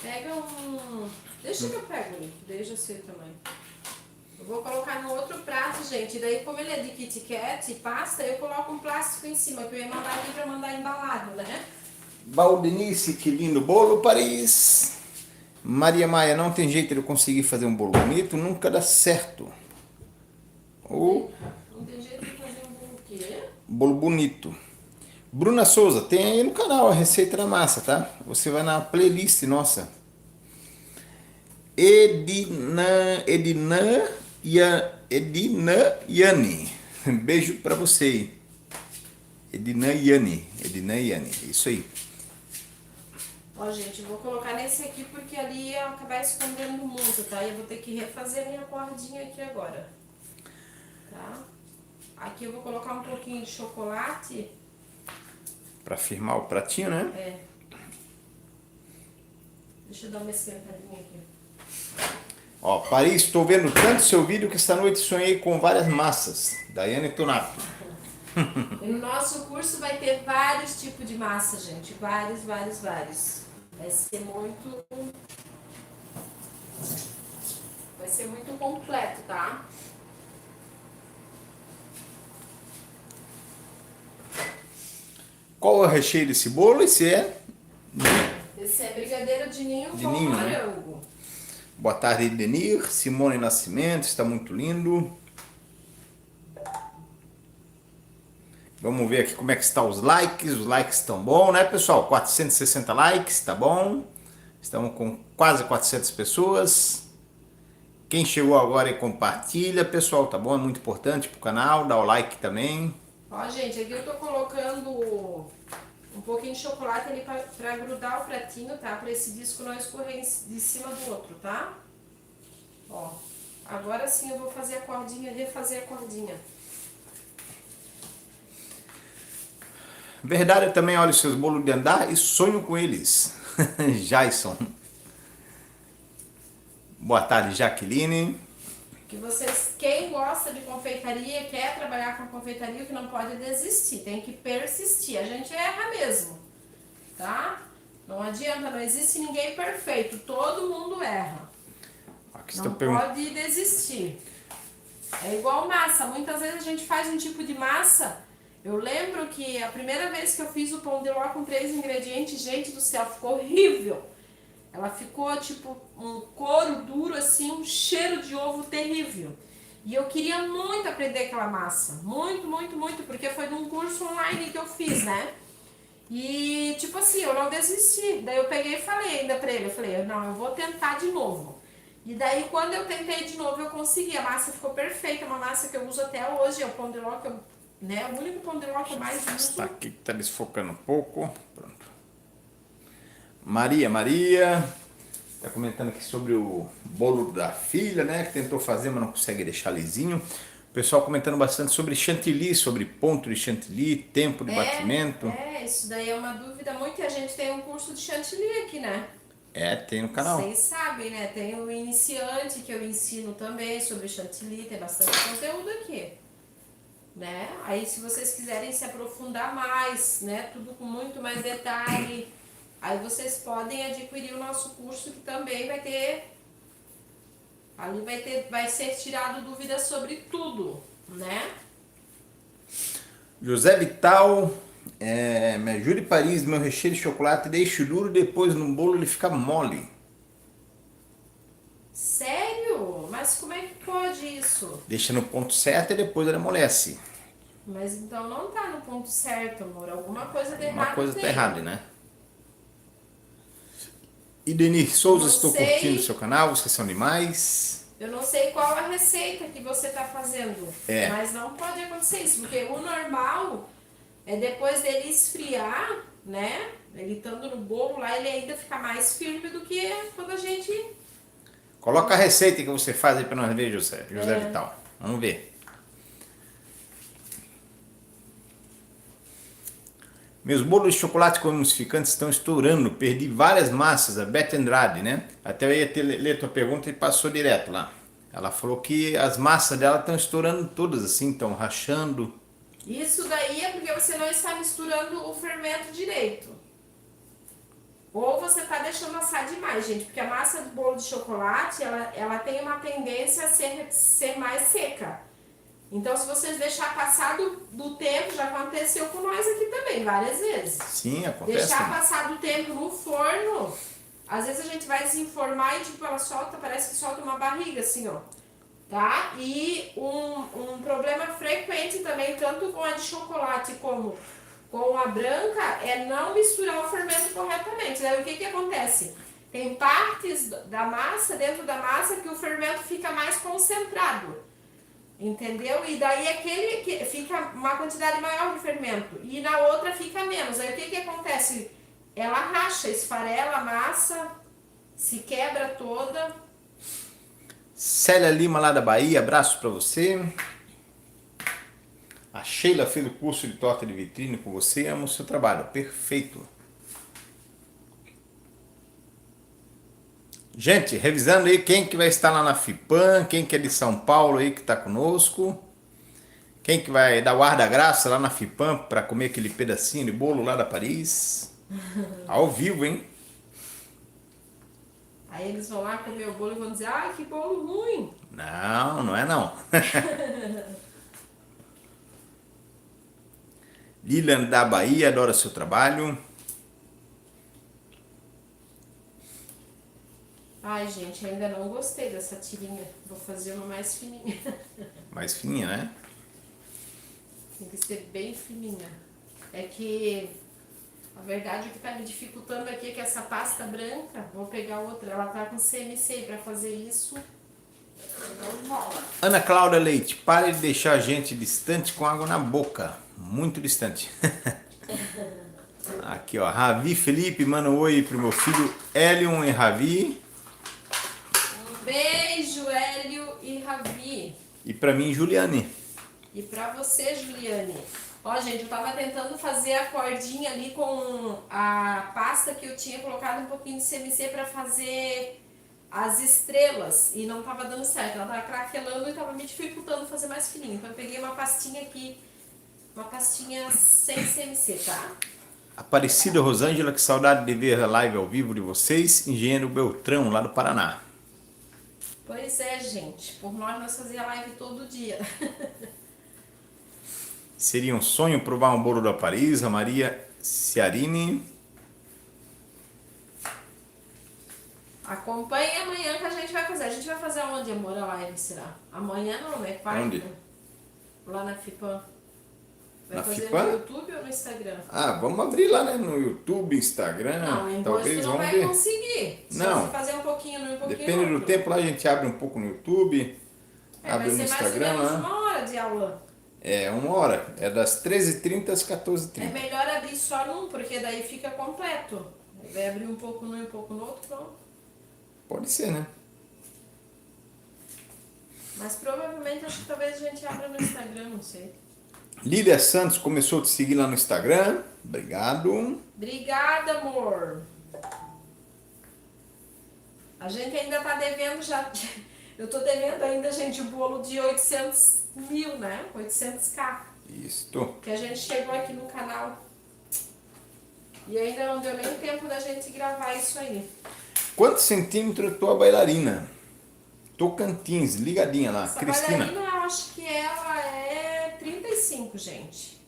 Pega um... Deixa que eu pego, deixa ser também. Eu vou colocar no outro prato, gente. E daí, como ele é de Kit Kat, pasta, eu coloco um plástico em cima, que eu ia mandar aqui pra mandar embalado, né? Valdenice, que lindo bolo, Paris. Maria Maia, não tem jeito de eu conseguir fazer um bolo bonito, nunca dá certo. Ou Não tem jeito de fazer um bolo o quê? bolo bonito. Bruna Souza, tem aí no canal a receita da massa, tá? Você vai na playlist nossa. Edina Yani. Beijo pra você. Edina Yani. Isso aí. Ó, gente, eu vou colocar nesse aqui porque ali ia acabar escondendo muito, tá? E eu vou ter que refazer minha cordinha aqui agora. Tá? Aqui eu vou colocar um pouquinho de chocolate Para firmar o pratinho, né? É. Deixa eu dar uma esquentadinha aqui. Ó, Paris, estou vendo tanto seu vídeo que esta noite sonhei com várias massas. Daiane Tonato. E no nosso curso vai ter vários tipos de massa, gente. Vários. Vai ser muito... Vai ser muito completo, tá? Qual é o recheio desse bolo? Esse é... Esse é brigadeiro de ninho De com ninho, né? morango. Boa tarde, Edenir. Simone Nascimento, está muito lindo. Vamos ver aqui como é que estão os likes. Os likes estão bons, né, pessoal? 460 likes, tá bom? Estamos com quase 400 pessoas. Quem chegou agora e compartilha, pessoal, tá bom? É muito importante pro canal, dá o like também. Ó, gente, aqui eu tô colocando um pouquinho de chocolate ali pra grudar o pratinho, tá? Pra esse disco não escorrer de cima do outro, tá? Ó, agora sim eu vou fazer a cordinha, refazer a cordinha. Verdade, eu também olho seus bolos de andar e sonho com eles. Jason. Boa tarde, Jaqueline. Que vocês, quem gosta de confeitaria, quer trabalhar com confeitaria, que não pode desistir, tem que persistir. A gente erra mesmo, tá? Não adianta, não existe ninguém perfeito, todo mundo erra. Aqui Não pode desistir. É igual massa, muitas vezes a gente faz um tipo de massa. Eu lembro que a primeira vez que eu fiz o pão de ló com 3 ingredientes, gente do céu, ficou horrível. Ela ficou tipo um couro duro assim, um cheiro de ovo terrível. E eu queria muito aprender aquela massa, muito, porque foi num curso online que eu fiz, né? E tipo assim, eu não desisti. Daí eu peguei e falei ainda pra ele, eu falei, não, eu vou tentar de novo. E daí quando eu tentei de novo, eu consegui, a massa ficou perfeita, uma massa que eu uso até hoje, é o pão de ló que eu, né, o único pão de ló que eu mais uso. Está aqui, está desfocando um pouco. Pronto. Maria, está comentando aqui sobre o bolo da filha, né? Que tentou fazer, mas não consegue deixar lisinho. O pessoal comentando bastante sobre chantilly, sobre ponto de chantilly, tempo de batimento. Isso daí é uma dúvida. Muita gente tem um curso de chantilly aqui, né? É, tem no canal. Vocês sabem, né? Tem o iniciante que eu ensino também sobre chantilly, tem bastante conteúdo aqui. Né? Aí se vocês quiserem se aprofundar mais, né? Tudo com muito mais detalhe, aí vocês podem adquirir o nosso curso que também vai ter, ali vai ser tirado dúvidas sobre tudo, né? José Vital, me ajude Paris, meu recheio de chocolate, deixe duro, depois no bolo ele fica mole. Sério? Mas como é que pode isso? Deixa no ponto certo e depois ele amolece. Mas então não tá no ponto certo, amor. Alguma coisa de errado Uma coisa tem. tá errada, né? E Denir Souza, Não estou sei. curtindo o seu canal, vocês são demais. Eu não sei qual a receita que você tá fazendo, mas não pode acontecer isso, porque o normal é depois dele esfriar, né? Ele estando no bolo lá, ele ainda fica mais firme do que quando a gente... Coloca a receita que você faz aí para nós ver, José Vital. Vamos ver. Meus bolos de chocolate com emulsificantes estão estourando. Perdi várias massas. A Beth Andrade, né? Até eu ia ler a tua pergunta e passou direto lá. Ela falou que as massas dela estão estourando todas assim, estão rachando. Isso daí é porque você não está misturando o fermento direito. Ou você está deixando assar demais, gente. Porque a massa do bolo de chocolate, ela tem uma tendência a ser mais seca. Então, se vocês deixar passar do tempo, já aconteceu com nós aqui também, várias vezes. Sim, acontece. Deixar passar do tempo no forno, às vezes a gente vai desenformar e tipo, ela solta, parece que solta uma barriga, assim, ó. Tá? E um problema frequente também, tanto com a de chocolate como com a branca, é não misturar o fermento corretamente. Daí o que acontece? Tem partes da massa, dentro da massa, que o fermento fica mais concentrado. Entendeu? E daí aquele que fica uma quantidade maior de fermento e na outra fica menos. Aí o que acontece? Ela racha, esfarela a massa, se quebra toda. Célia Lima lá da Bahia, abraço pra você. A Sheila fez o curso de torta de vitrine com você, ama o seu trabalho. Perfeito. Gente, revisando aí quem que vai estar lá na FIPAM, quem que é de São Paulo aí que está conosco, quem que vai dar o ar da graça lá na FIPAM para comer aquele pedacinho de bolo lá da Paris. Ao vivo, hein? Aí eles vão lá comer o bolo e vão dizer, ai, que bolo ruim. Não, não é não. Lilian da Bahia, adora seu trabalho. Ai, gente, ainda não gostei dessa tirinha. Vou fazer uma mais fininha. Mais fininha, né? Tem que ser bem fininha. É que a verdade o que tá me dificultando aqui é que essa pasta branca, vou pegar outra, ela tá com CMC pra fazer isso. Não rola. Ana Cláudia Leite, pare de deixar a gente distante com água na boca. Muito distante. Aqui, ó. Ravi Felipe, manda um oi pro meu filho Elion e Ravi. Um beijo, Hélio e Ravi. E pra mim, Juliane. E pra você, Juliane. Ó, gente, eu tava tentando fazer a cordinha ali com a pasta que eu tinha colocado um pouquinho de CMC pra fazer as estrelas. E não tava dando certo. Ela tava craquelando e tava me dificultando fazer mais fininho. Então eu peguei uma pastinha aqui, uma pastinha sem CMC, tá? Aparecida Rosângela, que saudade de ver a live ao vivo de vocês. Engenheiro Beltrão, lá do Paraná. Pois é, gente. Por nós fazíamos live todo dia. Seria um sonho provar um bolo da Paris. A Maria Ciarini. Acompanhe amanhã que a gente vai fazer. A gente vai fazer aonde, amor, a live, será? Amanhã não, né? Quarta. Onde? Lá na FIPAM. Vai Na fazer FIPAM? no YouTube ou no Instagram? Ah, vamos abrir lá, né? No YouTube, Instagram. Não, em talvez tu não vamos vai ver. conseguir. Só Não. se fazer um pouquinho no um pouquinho Depende no do outro. tempo lá, a gente abre um pouco no YouTube, É, abre vai no ser mais ou Instagram menos lá. uma hora de aula. É 1 hora, é das 13h30 às É 14h30. melhor abrir só num, porque daí fica completo. Vai abrir um pouco num e um pouco no outro, pronto. Pode ser, né? Mas provavelmente acho que talvez a gente abra no Instagram, não sei. Lídia Santos começou a te seguir lá no Instagram. Obrigado. Obrigada, amor. A gente ainda tá devendo já. Eu tô devendo ainda, gente, o bolo de 800 mil, né? 800k. Isto. Que a gente chegou aqui no canal. E ainda não deu nem tempo da gente gravar isso aí. Quantos centímetros é tua bailarina? Tocantins, ligadinha lá. Essa Cristina. bailarina, eu acho que ela é 35, gente.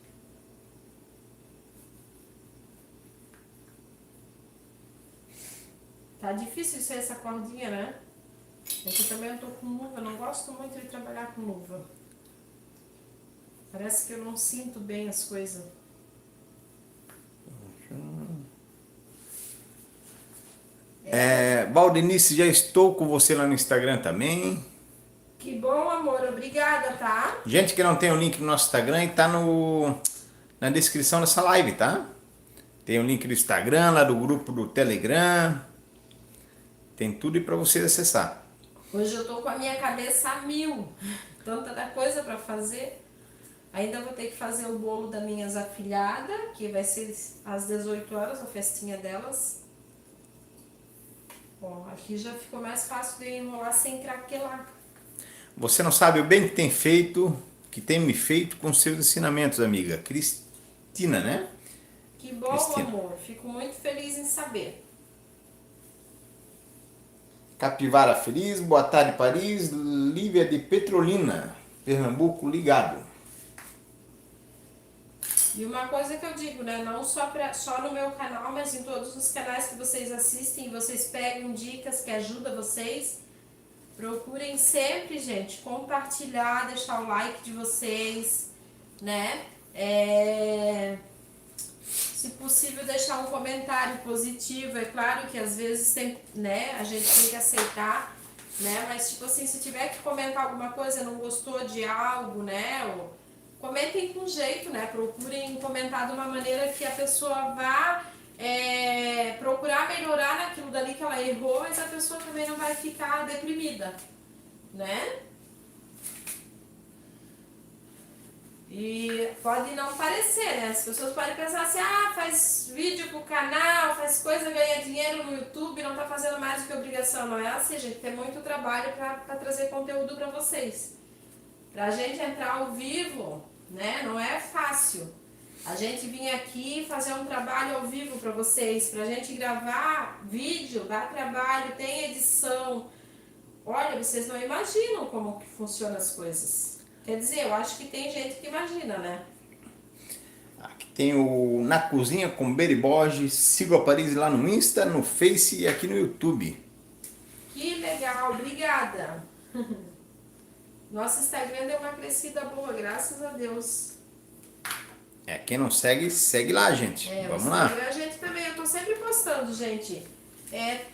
Tá difícil ser essa cordinha, né? Aqui também eu tô com luva, eu não gosto muito de trabalhar com luva. Parece que eu não sinto bem as coisas. Valdenice, já estou com você lá no Instagram também. Que bom, amor. Obrigada, tá? Gente que não tem o link no nosso Instagram, tá na descrição dessa live, tá? Tem o link do Instagram, lá do grupo do Telegram. Tem tudo aí pra vocês acessar. Hoje eu tô com a minha cabeça a mil. Tanta da coisa pra fazer. Ainda vou ter que fazer o bolo das minhas afilhadas, que vai ser às 18 horas, a festinha delas. Ó, aqui já ficou mais fácil de enrolar sem craquelar. Você não sabe o bem que tem feito, que tem me feito com seus ensinamentos, amiga. Cristina, né? Que bom, Cristina. amor. Fico muito feliz em saber. Capivara Feliz, boa tarde, Paris. Lívia de Petrolina, Pernambuco, ligado. E uma coisa que eu digo, né? Não só no meu canal, mas em todos os canais que vocês assistem, vocês pegam dicas que ajudam vocês. Procurem sempre, gente, compartilhar, deixar o like de vocês, né? Se possível, deixar um comentário positivo. É claro que às vezes tem, né? A gente tem que aceitar, né? Mas tipo assim, se tiver que comentar alguma coisa, não gostou de algo, né? Comentem com jeito, né? Procurem comentar de uma maneira que a pessoa vá procurar melhorar naquilo dali que ela errou, mas a pessoa também não vai ficar deprimida, né? E pode não parecer, né? As pessoas podem pensar assim, ah, faz vídeo pro canal, faz coisa, ganha dinheiro no YouTube, não tá fazendo mais do que obrigação. Não é assim, gente. Tem muito trabalho pra trazer conteúdo pra vocês. Pra gente entrar ao vivo, né? Não é fácil. A gente vir aqui fazer um trabalho ao vivo pra vocês. Pra gente gravar vídeo, dá trabalho, tem edição. Olha, vocês não imaginam como que funcionam as coisas. Quer dizer, eu acho que tem gente que imagina, né? Aqui tem o Na Cozinha com Beri Borges. Siga a Paris lá no Insta, no Face e aqui no YouTube. Que legal, obrigada. Nosso Instagram deu uma crescida boa, graças a Deus. Quem não segue, segue lá, gente. Vamos lá. A gente também, eu tô sempre postando, gente.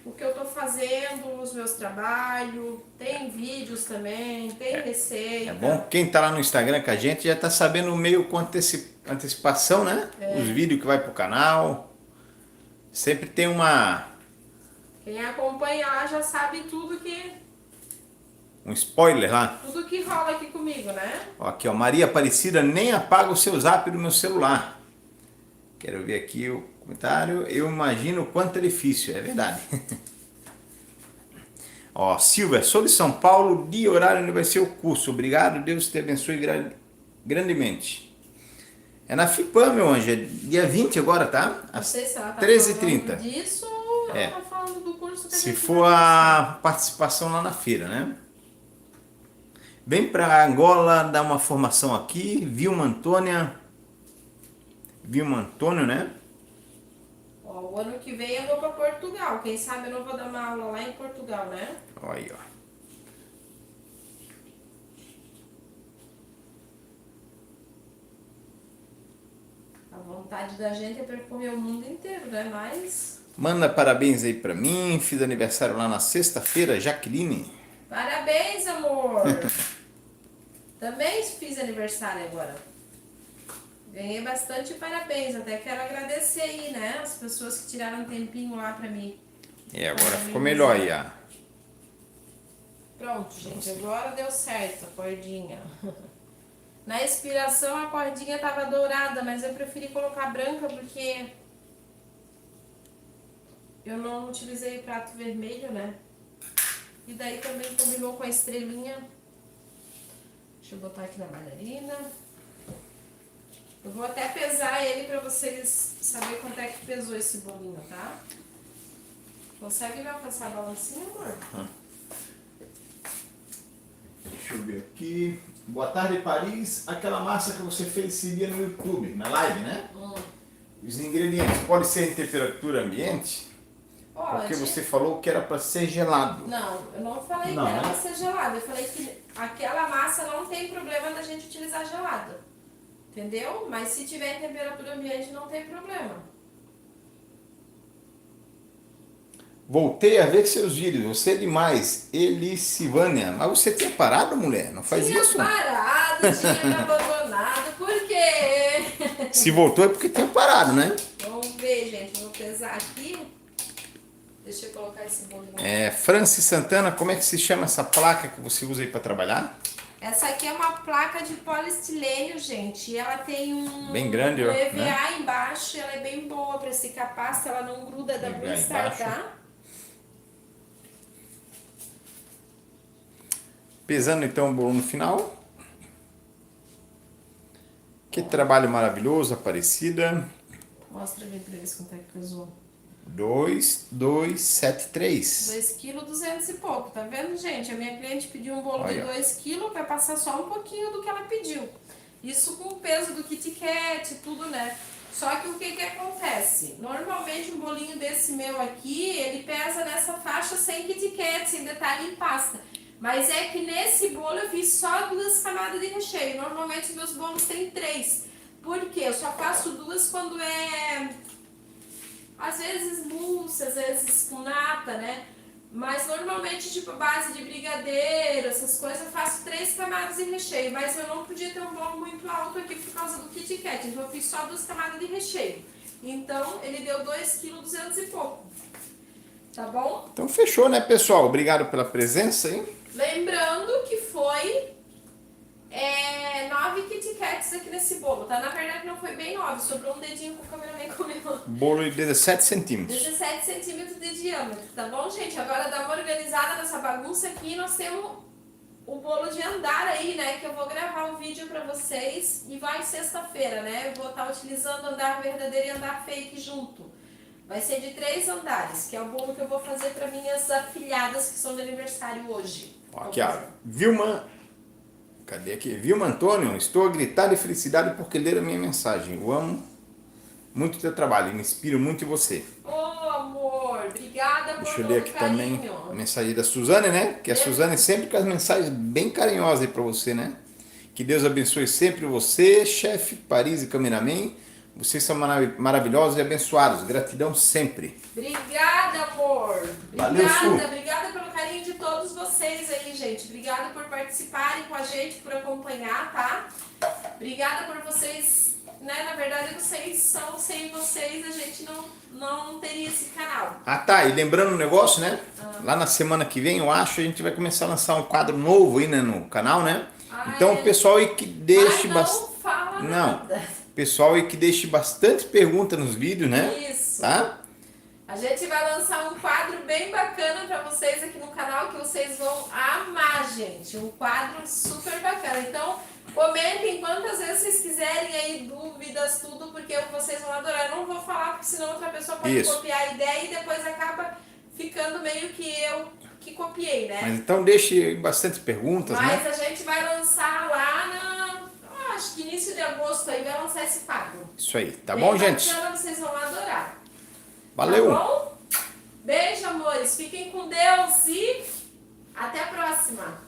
O que eu tô fazendo, os meus trabalhos, tem vídeos também, tem receita. É bom, quem tá lá no Instagram com a gente já tá sabendo meio com antecipação, né? Os vídeos que vai pro canal. Sempre tem uma... Quem acompanha lá já sabe um spoiler lá. tudo que rola aqui comigo, né? Ó, aqui, ó, Maria Aparecida, nem apaga o seu zap do meu celular. Quero ver aqui o comentário. Eu imagino o quanto é difícil, é verdade. Ó, Silvia, sou de São Paulo, dia e horário onde vai ser o curso. Obrigado, Deus te abençoe grandemente. É na FIPAM, meu anjo, é dia 20 agora, tá? Não sei se ela tá 13h30. falando disso ou ela tá falando do curso que a Se gente for vai a participação lá na feira, né? Vem para Angola dar uma formação aqui. Vilma Antônio, né? Ó, o ano que vem eu vou para Portugal. Quem sabe eu não vou dar uma aula lá em Portugal, né? Olha aí, ó. A vontade da gente é percorrer o mundo inteiro, né? Mas... Manda parabéns aí pra mim. Fiz aniversário lá na sexta-feira, Jaqueline. Parabéns, amor! Também fiz aniversário agora. Ganhei bastante parabéns. Até quero agradecer aí, né? As pessoas que tiraram um tempinho lá pra mim. Agora ficou melhor aí, ó. Pronto, gente. Agora deu certo a cordinha. Na inspiração a cordinha tava dourada, mas eu preferi colocar branca porque eu não utilizei prato vermelho, né? E daí também combinou com a estrelinha. Deixa eu botar aqui na bailarina. Eu vou até pesar ele pra vocês saberem quanto é que pesou esse bolinho, tá? Consegue me alcançar a balancinha, amor? Deixa eu ver aqui. Boa tarde, Paris. Aquela massa que você fez esse dia no YouTube, na live, né? Os ingredientes podem ser em temperatura ambiente? Pode. Porque você falou que era para ser gelado. Não, eu não falei Não, que era né? pra ser gelado. Eu falei que aquela massa não tem problema da gente utilizar gelada. Entendeu? Mas se tiver em temperatura ambiente não tem problema. Voltei a ver seus vídeos. Você é demais. Elisivânia. Mas você tinha parado, mulher? Não faz Tinha isso. parado, tinha me abandonado. Por quê? Se voltou é porque tinha parado, né? Vamos ver, gente. Vou pesar aqui. Deixa eu colocar esse bolinho. Francis Santana, como é que se chama essa placa que você usa aí para trabalhar? Essa aqui é uma placa de poliestilênio, gente. Ela tem Bem grande, um ó, EVA né? embaixo. Ela é bem boa para esticar pasta. Ela não gruda, dá EVA para embaixo. estartar. Pesando então o bolo no final. Que trabalho maravilhoso, Aparecida. Mostra ali para eles quanto é que pesou. 2,273. 2,2 kg e pouco, tá vendo, gente? A minha cliente pediu um bolo Olha. de 2 kg para passar só um pouquinho do que ela pediu. Isso com o peso do Kit Kat, tudo, né? Só que o que que acontece? Normalmente um bolinho desse meu aqui, ele pesa nessa faixa sem Kit Kat, sem detalhe em pasta. Mas é que nesse bolo eu fiz só 2 camadas de recheio. Normalmente meus bolos têm 3. Por quê? Eu só faço 2 quando é... Às vezes mousse, às vezes com nata, né? Mas normalmente, tipo, base de brigadeiro, essas coisas, eu faço 3 camadas de recheio. Mas eu não podia ter um bolo muito alto aqui por causa do Kit Kat. Então eu fiz só 2 camadas de recheio. Então ele deu 2,2 kg e pouco. Tá bom? Então fechou, né, pessoal? Obrigado pela presença, hein? Lembrando que foi 9 Kit Kat centímetros aqui nesse bolo, tá? Na verdade não foi bem 9, sobrou um dedinho que o cameraman comeu. Bolo de 17 centímetros. 17 centímetros de diâmetro, tá bom, gente? Agora dá uma organizada nessa bagunça aqui. Nós temos o bolo de andar aí, né? Que eu vou gravar o vídeo pra vocês e vai sexta-feira, né? Eu vou estar utilizando andar verdadeiro e andar fake junto. Vai ser de 3 andares, que é o bolo que eu vou fazer para minhas afilhadas que são de aniversário hoje. Aqui, ó. Vilma. Cadê aqui? Vilma Antônio, estou a gritar de felicidade porque ler a minha mensagem. Eu amo muito o teu trabalho e me inspiro muito em você. Ô, amor, obrigada por Deixa eu todo ler o aqui carinho. também a mensagem da Suzane, né? Que a Suzane sempre com as mensagens bem carinhosas aí pra você, né? Que Deus abençoe sempre você, chefe, Paris e cameraman. Vocês são maravilhosos e abençoados. Gratidão sempre. Obrigada, amor. Valeu, Su. Obrigada pelo carinho de todos vocês aí, gente. Obrigada por participarem com a gente, por acompanhar, tá? Obrigada por vocês, né? Na verdade, vocês são, sem vocês a gente não teria esse canal. Ah, tá. E lembrando um negócio, né? Lá na semana que vem, eu acho, a gente vai começar a lançar um quadro novo aí, né, no canal, né? Então, o pessoal aí que deixe bastante. Fala nada. Pessoal aí que deixe bastante pergunta nos vídeos, né? Isso. Tá? A gente vai lançar um quadro bem bacana pra vocês aqui no canal que vocês vão amar, gente. Um quadro super bacana. Então, comentem quantas vezes vocês quiserem aí, dúvidas, tudo, porque vocês vão adorar. Eu não vou falar, porque senão outra pessoa pode copiar a ideia e depois acaba ficando meio que eu que copiei, né? Mas então deixe bastante perguntas, Mas né? a gente vai lançar lá acho que início de agosto aí, vai lançar esse quadro. Isso aí, tá bem bom, gente? bacana, vocês vão adorar. Valeu! Tá bom? Beijo, amores. Fiquem com Deus e até a próxima.